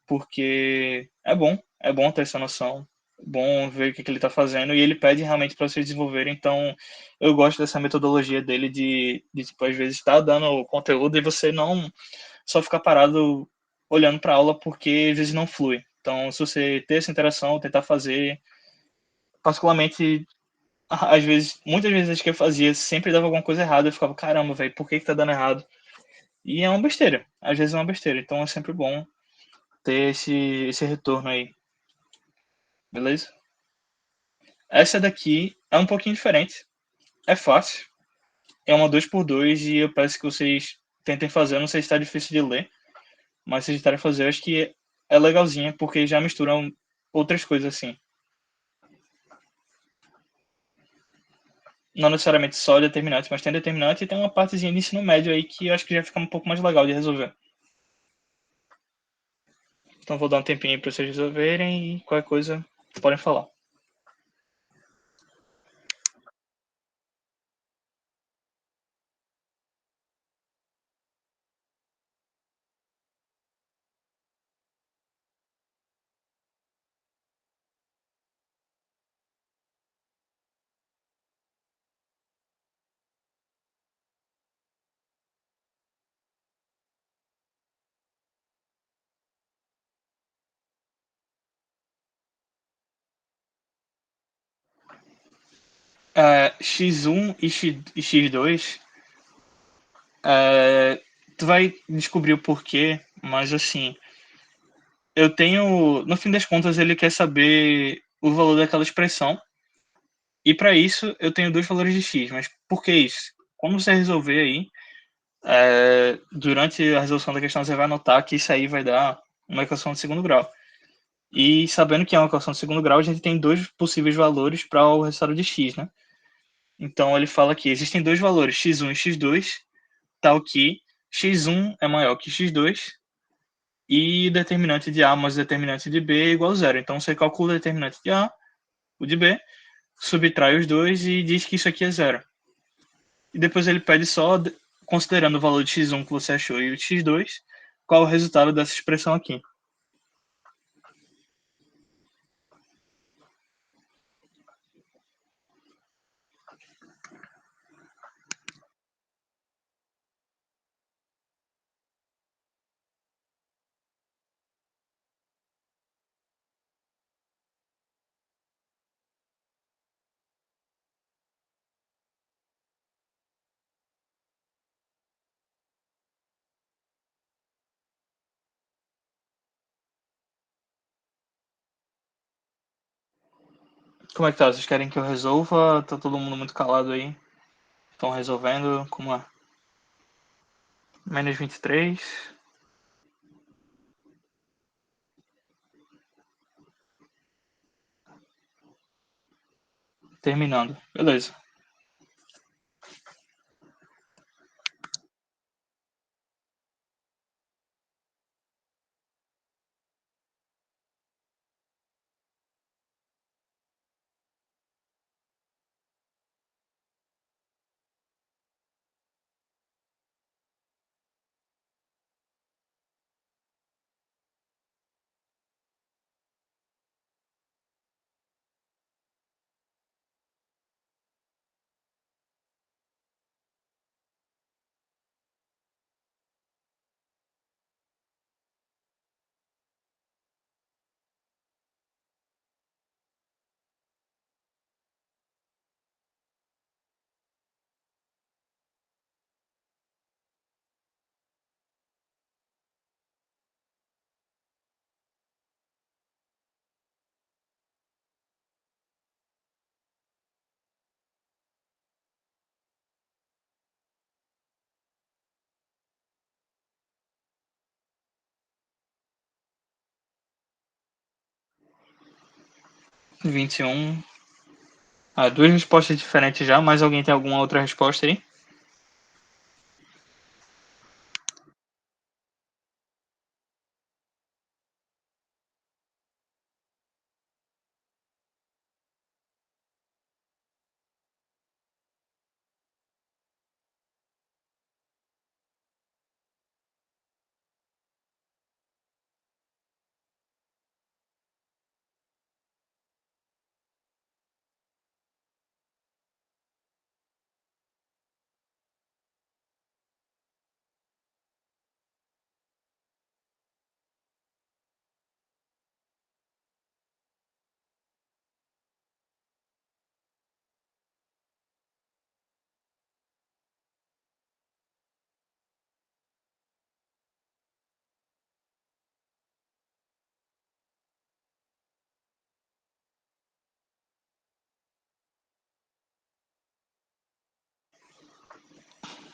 porque é bom ter essa noção, bom ver o que ele está fazendo, e ele pede realmente para vocês desenvolverem, então eu gosto dessa metodologia dele de tipo, às vezes estar dando conteúdo e você não só ficar parado olhando para a aula, porque às vezes não flui. Então, se você ter essa interação, tentar fazer, particularmente, às vezes, muitas vezes que eu fazia, sempre dava alguma coisa errada, eu ficava, caramba, velho, por que tá dando errado? E é uma besteira, às vezes é uma besteira, então é sempre bom ter esse retorno aí, beleza? Essa daqui é um pouquinho diferente, é fácil, é uma 2x2 e eu peço que vocês tentem fazer, eu não sei se está difícil de ler, mas se tentarem fazer, eu acho que é legalzinha, porque já misturam outras coisas assim. Não necessariamente só determinante, mas tem determinante e tem uma partezinha de ensino médio aí que eu acho que já fica um pouco mais legal de resolver. Então vou dar um tempinho para vocês resolverem e qualquer coisa podem falar. X1 e X2, tu vai descobrir o porquê, mas assim, eu tenho, no fim das contas, ele quer saber o valor daquela expressão, e para isso eu tenho dois valores de x, mas por que isso? Quando você resolver aí, durante a resolução da questão, você vai notar que isso aí vai dar uma equação de segundo grau. E sabendo que é uma equação de segundo grau, a gente tem dois possíveis valores para o resultado de x, né? Então ele fala que existem dois valores, x1 e x2, tal que x1 é maior que x2 e determinante de A mais determinante de B é igual a zero. Então você calcula o determinante de A, o de B, subtrai os dois e diz que isso aqui é zero. E depois ele pede só, considerando o valor de x1 que você achou e o de x2, qual o resultado dessa expressão aqui. Como é que tá? Vocês querem que eu resolva? Tá todo mundo muito calado aí? Estão resolvendo? Como é? Menos 23. Terminando. Beleza. Vinte e um. Duas respostas diferentes já. Mais alguém tem alguma outra resposta aí?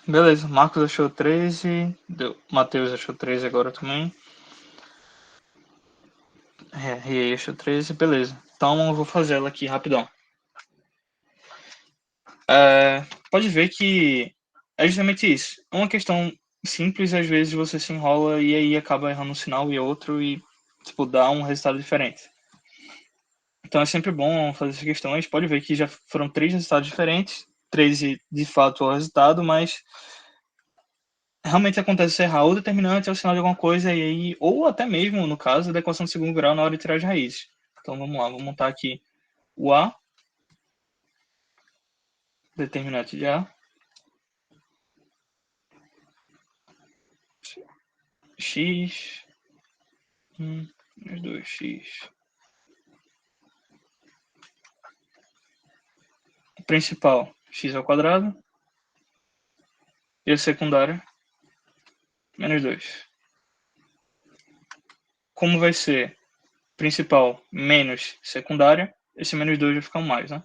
Beleza. Marcos achou 13. Matheus achou 13 agora também. Riei achou 13. Beleza. Então eu vou fazer ela aqui rapidão. Pode ver que é justamente isso. É uma questão simples, às vezes você se enrola e aí acaba errando um sinal e outro e tipo, dá um resultado diferente. Então é sempre bom fazer essas questões. Pode ver que já foram 3 resultados diferentes, 3 de fato é o resultado, mas realmente acontece errar ou determinante ou sinal de alguma coisa, e aí, ou até mesmo, no caso, da equação de segundo grau na hora de tirar as raízes. Então vamos lá, vou montar aqui o A, determinante de A, x, menos 2x. O principal, x ao quadrado, e a secundária, menos 2. Como vai ser principal menos secundária, esse menos 2 vai ficar um mais, né?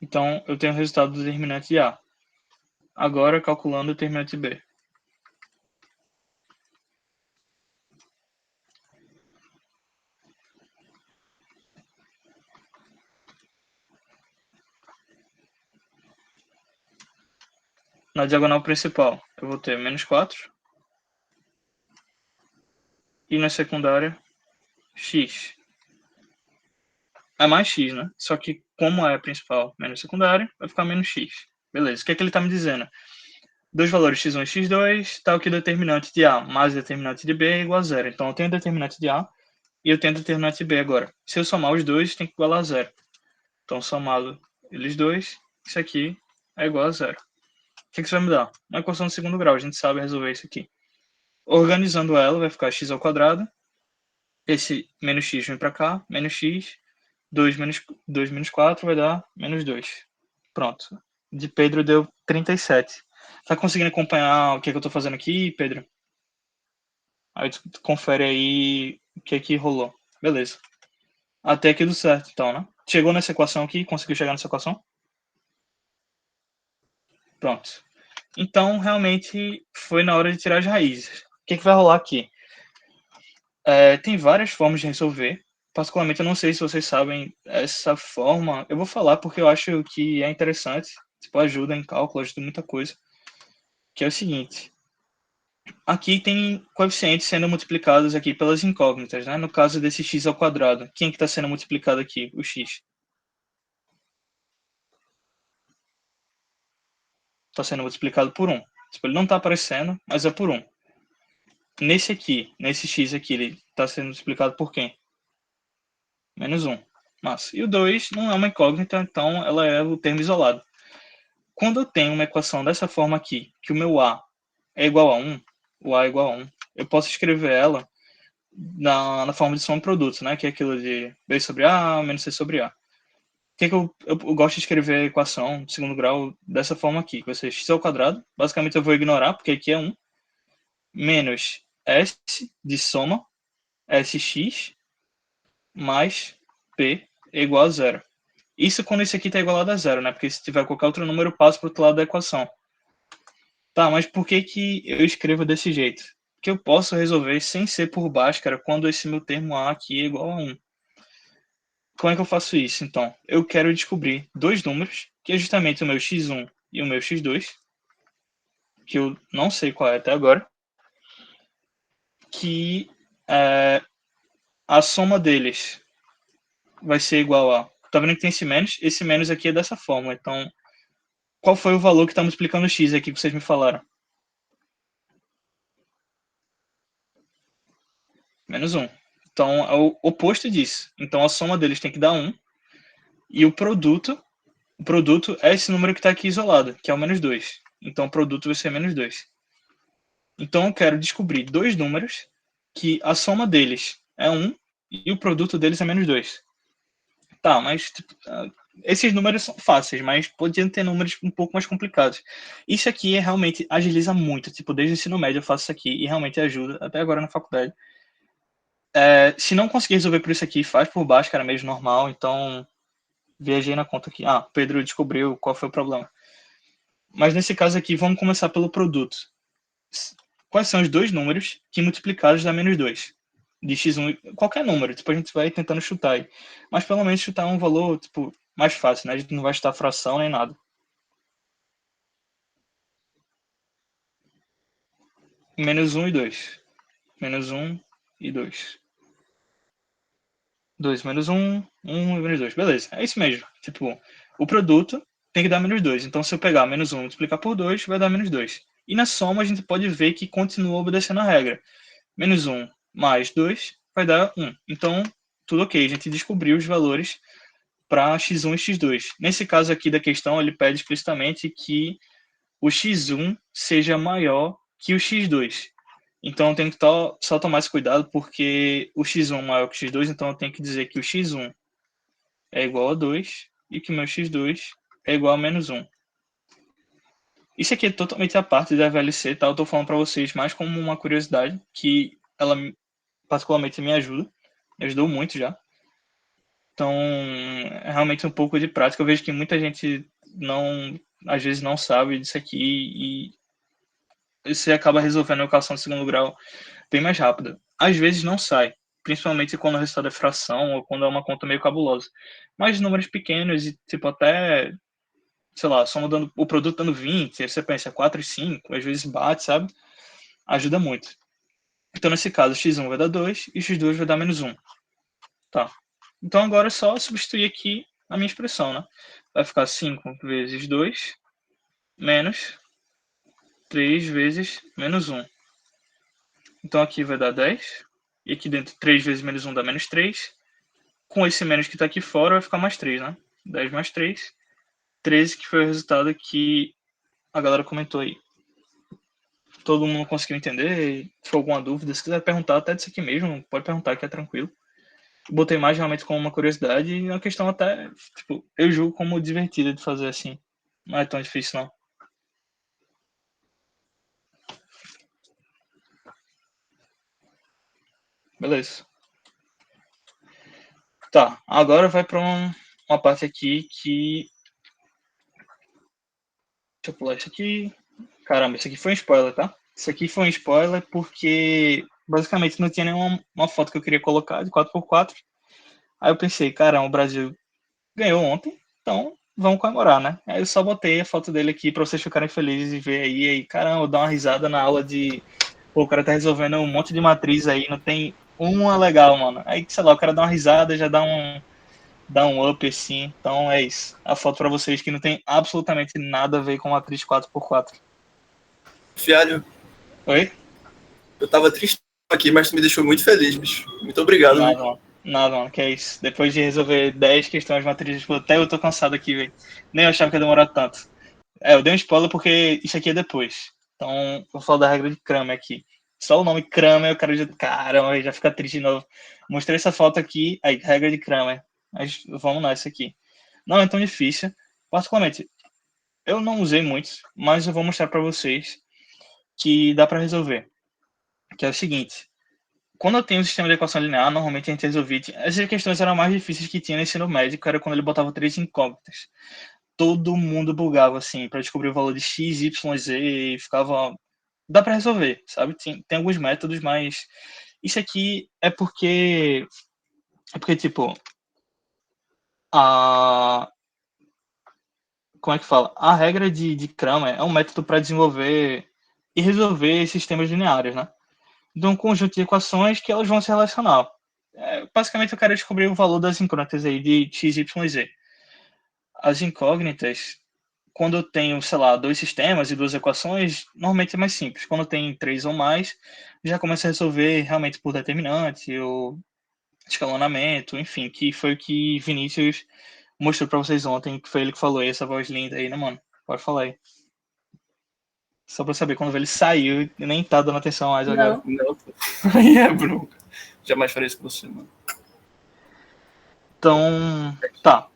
Então, eu tenho o resultado do determinante de A. Agora, calculando o determinante de B. Na diagonal principal, eu vou ter menos 4. E na secundária, x. É mais x, né? Só que, como é a principal menos secundária, vai ficar menos x. Beleza, o que é que ele está me dizendo? Dois valores x1 e x2, tal que o determinante de A mais o determinante de B é igual a zero. Então, eu tenho o determinante de A e eu tenho o determinante de B agora. Se eu somar os dois, tem que igualar a zero. Então, somado eles dois, isso aqui é igual a zero. O que isso vai me dar? Uma equação de segundo grau, a gente sabe resolver isso aqui. Organizando ela, vai ficar x ao quadrado. Esse menos x vem para cá, menos x. 2 menos 4 vai dar menos 2. Pronto. De Pedro deu 37. Tá conseguindo acompanhar o que eu tô fazendo aqui, Pedro? Aí tu confere aí o que rolou. Beleza. Até aqui do certo, então, né? Chegou nessa equação aqui? Conseguiu chegar nessa equação? Pronto. Então, realmente, foi na hora de tirar as raízes. O que vai rolar aqui? Tem várias formas de resolver. Particularmente, eu não sei se vocês sabem essa forma. Eu vou falar porque eu acho que é interessante. Tipo, ajuda em cálculo, ajuda em muita coisa. Que é o seguinte. Aqui tem coeficientes sendo multiplicados aqui pelas incógnitas, né? No caso desse x ao quadrado. Quem que está sendo multiplicado aqui? O x. Está sendo multiplicado por 1. Tipo, ele não está aparecendo, mas é por 1. Nesse aqui, nesse x aqui, ele está sendo multiplicado por quem? Menos 1. Massa. E o 2 não é uma incógnita, então ela é o termo isolado. Quando eu tenho uma equação dessa forma aqui, que o meu A é igual a 1, o A é igual a 1, eu posso escrever ela na forma de soma de produtos, né? Que é aquilo de B sobre A menos C sobre A. O que eu gosto de escrever a equação de segundo grau dessa forma aqui, que vai ser x ao quadrado. Basicamente eu vou ignorar, porque aqui é 1, menos S de soma, SX, mais P é igual a zero. Isso quando isso aqui está igualado a zero, né? Porque se tiver qualquer outro número, eu passo para o outro lado da equação. Tá, mas por que eu escrevo desse jeito? Que eu posso resolver sem ser por Bhaskara quando esse meu termo A aqui é igual a 1. Como é que eu faço isso, então? Eu quero descobrir dois números, que é justamente o meu x1 e o meu x2, que eu não sei qual é até agora, que a soma deles vai ser igual a... Tá vendo que tem esse menos aqui é dessa forma, então qual foi o valor que está multiplicando o x aqui que vocês me falaram? Menos 1. Então é o oposto disso. Então a soma deles tem que dar 1. E o produto é esse número que está aqui isolado, que é o menos 2. Então o produto vai ser menos 2. Então eu quero descobrir dois números que a soma deles é 1 e o produto deles é menos 2. Tá, mas tipo, esses números são fáceis, mas podiam ter números um pouco mais complicados. Isso aqui realmente agiliza muito. Tipo, desde o ensino médio eu faço isso aqui e realmente ajuda, até agora na faculdade. Se não conseguir resolver por isso aqui, faz por baixo, cara, mesmo normal. Então, viajei na conta aqui. Pedro descobriu qual foi o problema. Mas nesse caso aqui, vamos começar pelo produto. Quais são os dois números que multiplicados dá menos 2? De x1, qualquer número, tipo, a gente vai tentando chutar aí. Mas pelo menos chutar um valor, tipo, mais fácil, né? A gente não vai chutar fração nem nada. Menos 1 e 2. Menos 1 e 2. 2 menos 1, 1 e menos 2. Beleza, é isso mesmo. Tipo, o produto tem que dar menos 2. Então, se eu pegar menos 1 e multiplicar por 2, vai dar menos 2. E na soma, a gente pode ver que continua obedecendo a regra. Menos 1 mais 2 vai dar 1. Então, tudo ok. A gente descobriu os valores para x1 e x2. Nesse caso aqui da questão, ele pede explicitamente que o x1 seja maior que o x2. Então, tem que só tomar esse cuidado, porque o x1 é maior que o x2, então eu tenho que dizer que o x1 é igual a 2 e que o meu x2 é igual a menos 1. Isso aqui é totalmente a parte da VLC, tá? Eu tô falando para vocês mais como uma curiosidade, que ela particularmente me ajuda. Me ajudou muito já. Então, é realmente um pouco de prática. Eu vejo que muita gente às vezes não sabe disso aqui e você acaba resolvendo a equação de segundo grau bem mais rápida. Às vezes não sai, principalmente quando o resultado é fração ou quando é uma conta meio cabulosa. Mas números pequenos e tipo até, sei lá, só mudando o produto dando 20, aí você pensa 4 e 5, às vezes bate, sabe? Ajuda muito. Então, nesse caso, x1 vai dar 2 e x2 vai dar menos 1. Tá. Então, agora é só substituir aqui a minha expressão, né? Vai ficar 5 vezes 2 menos 3 vezes menos 1. Então, aqui vai dar 10. E aqui dentro, 3 vezes menos 1 dá menos 3. Com esse menos que está aqui fora, vai ficar mais 3, né? 10 mais 3. 13, que foi o resultado que a galera comentou aí. Todo mundo conseguiu entender? Se for alguma dúvida, se quiser perguntar até disso aqui mesmo, pode perguntar que é tranquilo. Botei mais realmente como uma curiosidade e uma questão até, tipo, eu julgo como divertida de fazer assim. Não é tão difícil, não. Beleza. Tá, agora vai para uma parte aqui que... Deixa eu pular isso aqui. Caramba, isso aqui foi um spoiler, tá? Isso aqui foi um spoiler porque basicamente não tinha nenhuma foto que eu queria colocar de 4x4. Aí eu pensei, caramba, o Brasil ganhou ontem, então vamos comemorar, né? Aí eu só botei a foto dele aqui pra vocês ficarem felizes e ver aí, caramba, dar uma risada na aula de... Pô, o cara tá resolvendo um monte de matriz aí, não tem uma legal, mano. Aí, sei lá, o cara dá uma risada, já dá um up assim. Então é isso. A foto pra vocês que não tem absolutamente nada a ver com matriz 4x4. Fialho, Oi? eu tava triste aqui, mas tu me deixou muito feliz, bicho. Muito obrigado. Nada, mano. Nada, mano, que é isso. Depois de resolver 10 questões de matrizes, até eu tô cansado aqui, velho. Nem eu achava que ia demorar tanto. Eu dei um spoiler porque isso aqui é depois. Então, vou falar da regra de Kramer aqui. Só o nome Kramer, o cara já... Caramba, já fica triste de novo. Mostrei essa foto aqui, aí, regra de Kramer. Mas vamos nessa aqui. Não é tão difícil. Particularmente, eu não usei muito, mas eu vou mostrar pra vocês que dá pra resolver. Que é o seguinte. Quando eu tenho um sistema de equação linear, normalmente a gente resolvia... Essas questões eram mais difíceis que tinha no ensino médio, era quando ele botava 3 incógnitas. Todo mundo bugava, assim, para descobrir o valor de x, y, z, e ficava... Dá para resolver, sabe? Tem alguns métodos, mas isso aqui é porque... tipo, a... Como é que fala? A regra de Kramer é um método para desenvolver e resolver sistemas lineares, né? De um conjunto de equações que elas vão se relacionar. Basicamente, eu quero descobrir o valor das incógnitas aí de x, y e z. As incógnitas, quando eu tenho, sei lá, dois sistemas e duas equações, normalmente é mais simples. Quando tem 3 ou mais, já começa a resolver realmente por determinante ou escalonamento, enfim, que foi o que Vinícius mostrou para vocês ontem, que foi ele que falou aí, essa voz linda aí, né, mano? Pode falar aí. Só pra saber, quando ele saiu e nem tá dando atenção mais agora. Não, aí é bronca. Jamais farei isso com você, mano. Então, tá.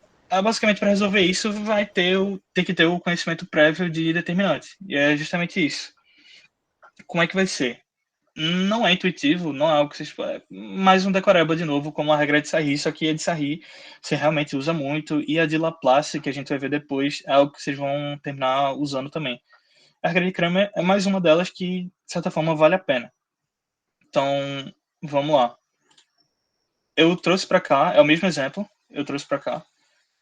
Basicamente, para resolver isso, vai ter que ter o conhecimento prévio de determinante. E é justamente isso. Como é que vai ser? Não é intuitivo, não é algo que vocês... Mais um decoreba de novo, como a regra de Sarri, só que a de Sarri você realmente usa muito, e a de Laplace, que a gente vai ver depois, é algo que vocês vão terminar usando também. A regra de Kramer é mais uma delas que, de certa forma, vale a pena. Então, vamos lá. Eu trouxe para cá, é o mesmo exemplo, eu trouxe para cá.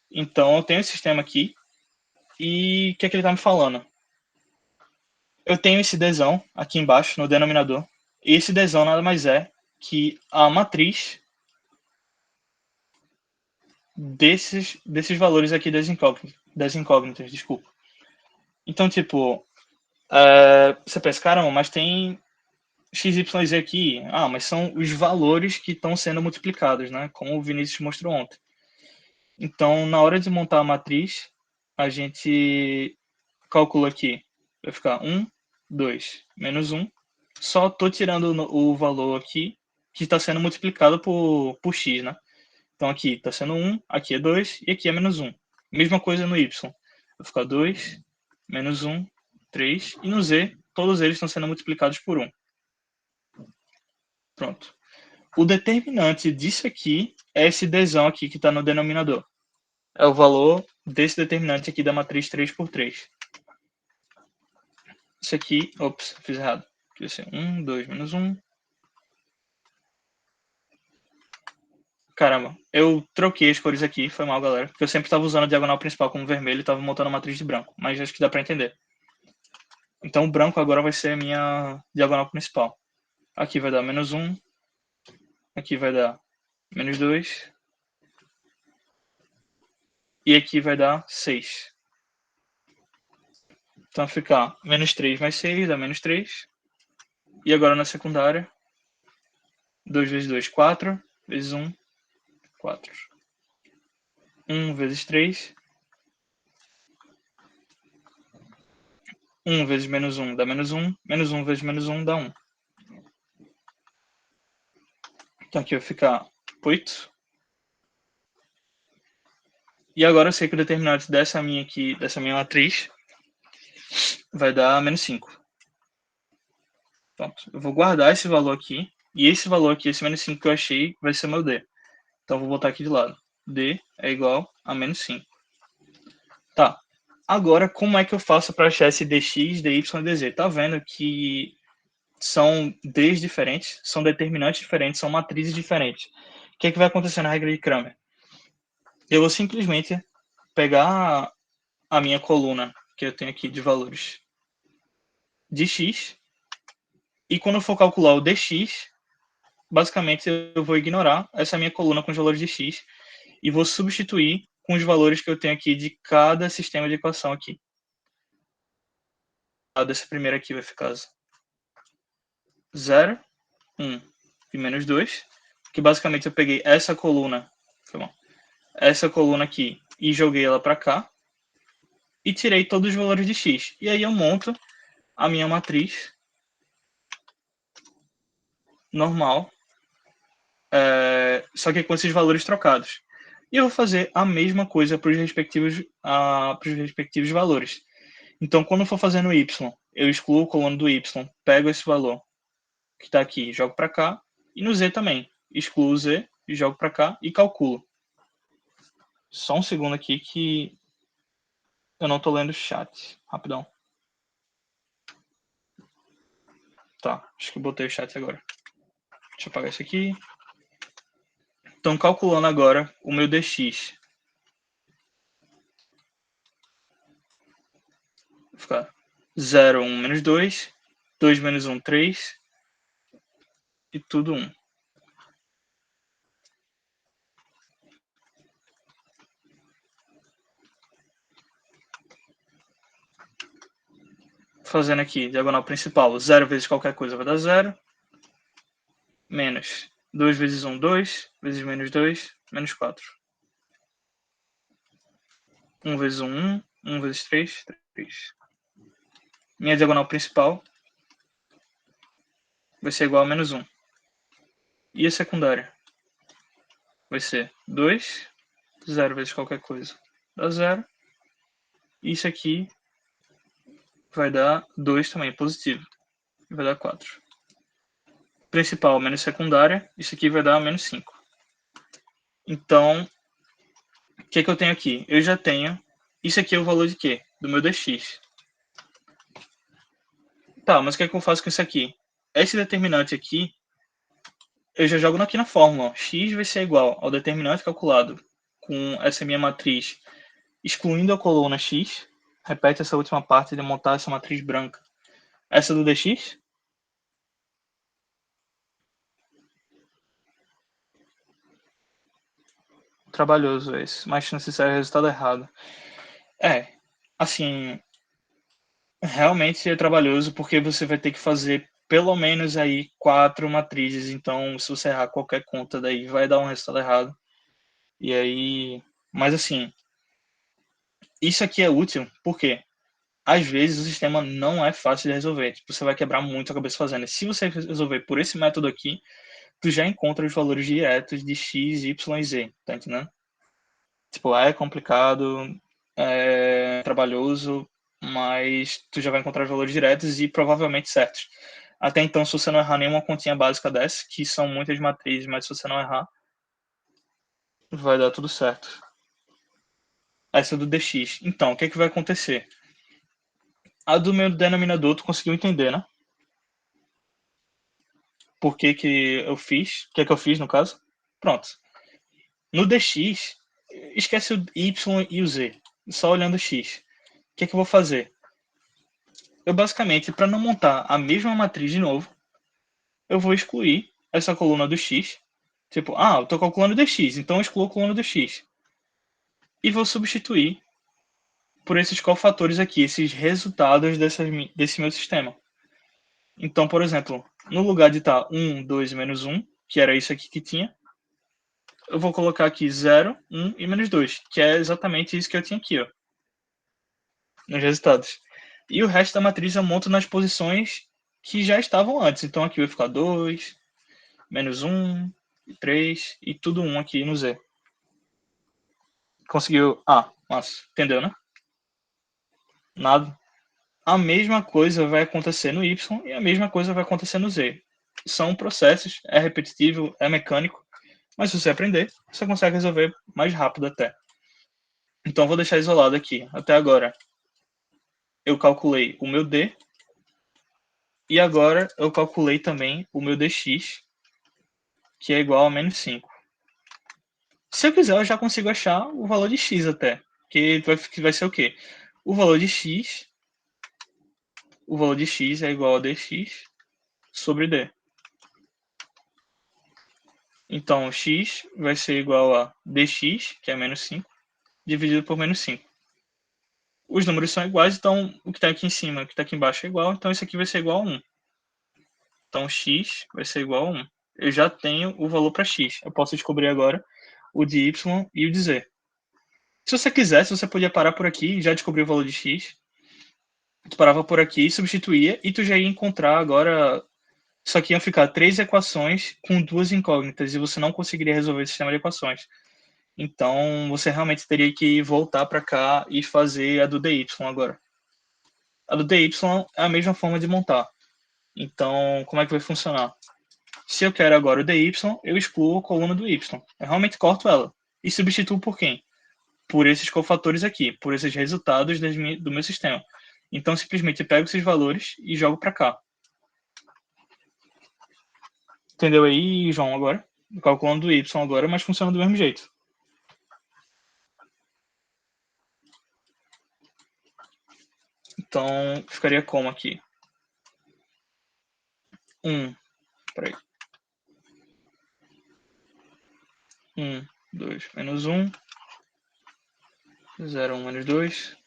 Então, eu tenho esse sistema aqui, e o que é que ele está me falando? Eu tenho esse Dzão aqui embaixo, no denominador, e esse Dzão nada mais é que a matriz desses valores aqui das incógnitas, desculpa. Então, tipo, você pensa, caramba, mas tem x, y, z aqui. Mas são os valores que estão sendo multiplicados, né? Como o Vinícius mostrou ontem. Então, na hora de montar a matriz, a gente calcula aqui. Vai ficar 1, 2, menos 1. Só estou tirando o valor aqui que está sendo multiplicado por x, né? Então, aqui está sendo 1, aqui é 2 e aqui é menos 1. Mesma coisa no y. Vai ficar 2, menos 1, 3. E no z, todos eles estão sendo multiplicados por 1. Pronto. O determinante disso aqui é esse dzão aqui que está no denominador. É o valor desse determinante aqui da matriz 3 por 3. Isso aqui, ops, fiz errado. Aqui vai ser 1, 2, menos 1. Caramba, eu troquei as cores aqui, foi mal, galera. Porque eu sempre estava usando a diagonal principal como vermelho e estava montando a matriz de branco. Mas acho que dá para entender. Então o branco agora vai ser a minha diagonal principal. Aqui vai dar menos 1. Aqui vai dar menos 2. E aqui vai dar 6. Então vai ficar menos 3 mais 6 dá menos 3. E agora na secundária, 2 vezes 2, 4. Vezes 1, 4. 1 vezes 3. 1 vezes menos 1 dá menos 1. Menos 1 vezes menos 1 dá 1. Então aqui vai ficar 8. E agora eu sei que o determinante dessa minha matriz vai dar menos 5. Pronto. Eu vou guardar esse valor aqui. E esse valor aqui, esse menos 5 que eu achei, vai ser meu D. Então eu vou botar aqui de lado. D é igual a menos 5. Tá. Agora, como é que eu faço para achar esse dx, dy e dz? Tá vendo que são Ds diferentes, são determinantes diferentes, são matrizes diferentes. O que é que vai acontecer na regra de Cramer? Eu vou simplesmente pegar a minha coluna que eu tenho aqui de valores de x, e quando eu for calcular o dx, basicamente eu vou ignorar essa minha coluna com os valores de x e vou substituir com os valores que eu tenho aqui de cada sistema de equação aqui. Dessa primeira aqui vai ficar 0, 1 e menos 2, que basicamente eu peguei essa coluna aqui e joguei ela para cá e tirei todos os valores de x. E aí eu monto a minha matriz normal, só que com esses valores trocados. E eu vou fazer a mesma coisa para os respectivos valores. Então, quando eu for fazer no y, eu excluo o colono do y, pego esse valor que está aqui, jogo para cá, e no z também. Excluo o z, jogo para cá e calculo. Só um segundo aqui que eu não estou lendo o chat. Rapidão. Tá, acho que eu botei o chat agora. Deixa eu apagar isso aqui. Então, calculando agora o meu dx. Vai ficar 0, 1, menos 2. 2 menos 1, 3. E tudo 1. Fazendo aqui, diagonal principal. 0 vezes qualquer coisa vai dar 0. Menos 2 vezes 1, 2. Vezes menos 2, menos 4. 1 vezes 1, 1. 1 vezes 3, 3. Minha diagonal principal vai ser igual a menos 1. E a secundária vai ser 2. 0 vezes qualquer coisa dá 0. E isso aqui vai dar 2 também, positivo. Vai dar 4. Principal menos secundária, isso aqui vai dar menos 5. Então, o que eu tenho aqui? Eu já tenho, isso aqui é o valor de quê? Do meu dx. Tá, mas o que eu faço com isso aqui? Esse determinante aqui, eu já jogo aqui na fórmula. X vai ser igual ao determinante calculado com essa minha matriz, excluindo a coluna x. Repete essa última parte de montar essa matriz branca. Essa do dx. trabalhoso esse, mais chance de sair o resultado errado. Assim, realmente é trabalhoso porque você vai ter que fazer pelo menos aí 4 matrizes, então se você errar qualquer conta daí vai dar um resultado errado. E aí, mas assim, isso aqui é útil porque às vezes o sistema não é fácil de resolver, tipo, você vai quebrar muito a cabeça fazendo. Se você resolver por esse método aqui, tu já encontra os valores diretos de x, y e z, tá entendendo? Tipo, é complicado, é trabalhoso, mas tu já vai encontrar os valores diretos e provavelmente certos. Até então, se você não errar nenhuma continha básica dessa, que são muitas matrizes, mas se você não errar, vai dar tudo certo. Essa é do dx. Então, o que é que vai acontecer? A do meu denominador, tu conseguiu entender, né? Por que que eu fiz? O que é que eu fiz, no caso? Pronto. No dx, esquece o y e o z. Só olhando o x. O que é que eu vou fazer? Eu basicamente, para não montar a mesma matriz de novo, eu vou excluir essa coluna do x. Tipo, eu estou calculando dx, então eu excluo a coluna do x. E vou substituir por esses cofatores aqui, esses resultados desse meu sistema. Então, por exemplo, no lugar de estar 1, 2 menos 1, que era isso aqui que tinha, eu vou colocar aqui 0, 1 e menos 2, que é exatamente isso que eu tinha aqui, ó, nos resultados. E o resto da matriz eu monto nas posições que já estavam antes. Então aqui vai ficar 2, menos 1, 3 e tudo 1 aqui no Z. Conseguiu? Nossa, entendeu, né? Nada. A mesma coisa vai acontecer no Y e a mesma coisa vai acontecer no Z. São processos, é repetitivo, é mecânico, mas se você aprender, você consegue resolver mais rápido até. Então vou deixar isolado aqui. Até agora eu calculei o meu D e agora eu calculei também o meu dx, que é igual a menos 5. Se eu quiser, eu já consigo achar o valor de x até. Que vai ser o quê? O valor de x é igual a dx sobre d. Então, x vai ser igual a dx, que é menos 5, dividido por menos 5. Os números são iguais, então o que está aqui em cima e o que está aqui embaixo é igual, então isso aqui vai ser igual a 1. Então, x vai ser igual a 1. Eu já tenho o valor para x. Eu posso descobrir agora o de y e o de z. Se você quisesse, você podia parar por aqui e já descobrir o valor de x. Tu parava por aqui, substituía e tu já ia encontrar agora. Só que iam ficar 3 equações com 2 incógnitas e você não conseguiria resolver o sistema de equações. Então você realmente teria que voltar para cá e fazer a do dy agora. A do dy é a mesma forma de montar. Então, como é que vai funcionar? Se eu quero agora o dy, eu excluo a coluna do y. Eu realmente corto ela. E substituo por quem? Por esses cofatores aqui, por esses resultados do meu sistema. Então, simplesmente pego esses valores e jogo para cá. Entendeu aí, João, agora? Calculando o y agora, mas funciona do mesmo jeito. Então, ficaria como aqui? 1, peraí. 1, 2, menos 1. 0, 1, menos 2.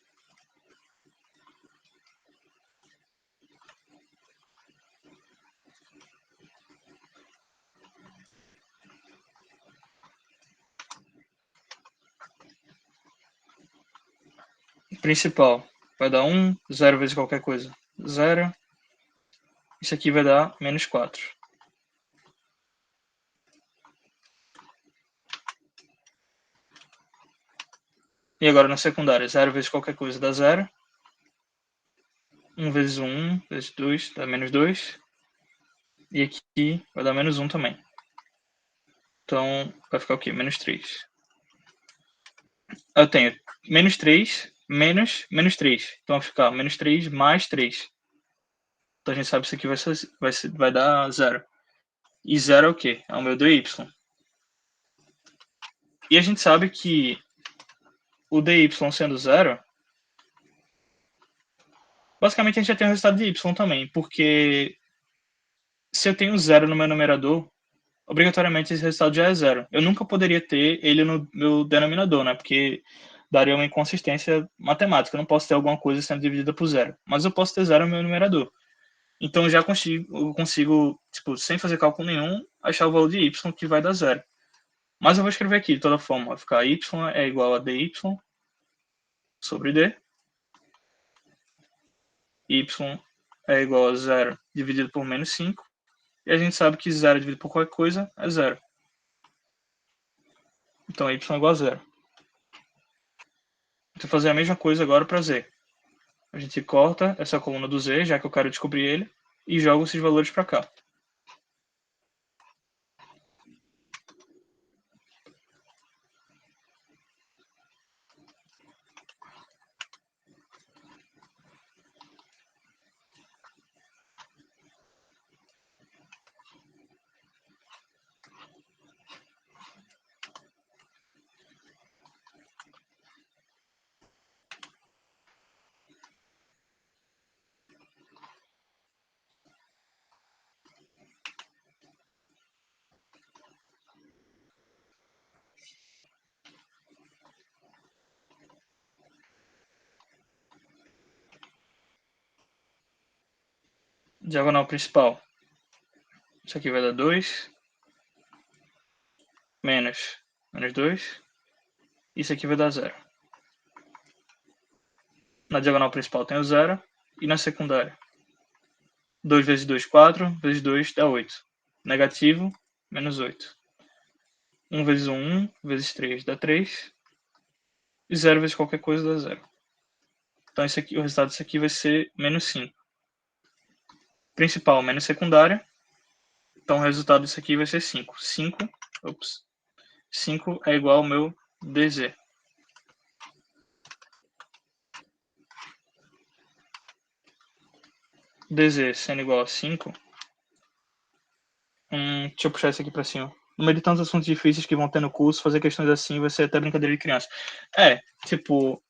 Principal vai dar 1, 0 vezes qualquer coisa, 0. Isso aqui vai dar menos 4. E agora na secundária, 0 vezes qualquer coisa dá 0. 1 vezes 1, vezes 2, dá menos 2. E aqui vai dar menos 1 também. Então vai ficar o quê? Menos 3. Eu tenho menos 3, menos 3. Então vai ficar menos 3 mais 3. Então a gente sabe que isso aqui vai dar 0. E 0 é o quê? É o meu dy. E a gente sabe que o dy sendo 0, basicamente a gente já tem o resultado de y também, porque se eu tenho 0 no meu numerador, obrigatoriamente esse resultado já é zero. Eu nunca poderia ter ele no meu denominador, né? Porque daria uma inconsistência matemática. Eu não posso ter alguma coisa sendo dividida por zero. Mas eu posso ter zero no meu numerador. Então eu já consigo, tipo, sem fazer cálculo nenhum, achar o valor de y que vai dar zero. Mas eu vou escrever aqui de toda forma. Vai ficar y é igual a dy sobre d. Y é igual a zero dividido por menos 5. E a gente sabe que zero dividido por qualquer coisa é zero. Então y é igual a zero. Vou fazer a mesma coisa agora para z. A gente corta essa coluna do z, já que eu quero descobrir ele, e joga esses valores para cá. Diagonal principal. Isso aqui vai dar 2. Menos 2. Isso aqui vai dar 0. Na diagonal principal tem o 0. E na secundária. 2 vezes 2, 4. Vezes 2 dá 8. Negativo, menos 8. 1 vezes 1, 1. Vezes 3 dá 3. E 0 vezes qualquer coisa dá 0. Então esse aqui, o resultado disso aqui vai ser menos 5. Principal menos secundária. Então o resultado disso aqui vai ser 5. 5 é igual ao meu dz. dz sendo igual a 5. Deixa eu puxar isso aqui para cima. No meio de tantos assuntos difíceis que vão ter no curso, fazer questões assim vai ser até brincadeira de criança. Tipo,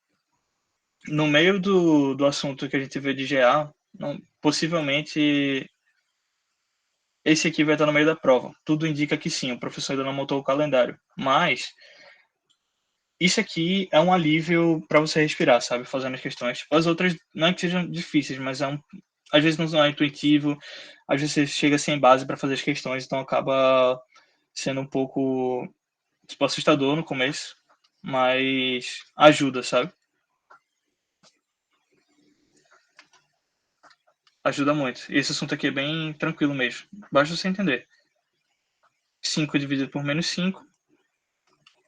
no meio do assunto que a gente vê de GA, possivelmente esse aqui vai estar no meio da prova. Tudo indica que sim, o professor ainda não montou o calendário. Mas isso aqui é um alívio para você respirar, sabe? Fazendo as questões. As outras não é que sejam difíceis, mas às vezes não é intuitivo, às vezes você chega sem base para fazer as questões, então acaba sendo um pouco tipo, assustador no começo, mas ajuda, sabe? Ajuda muito. E esse assunto aqui é bem tranquilo mesmo. Basta você entender. 5 dividido por menos 5.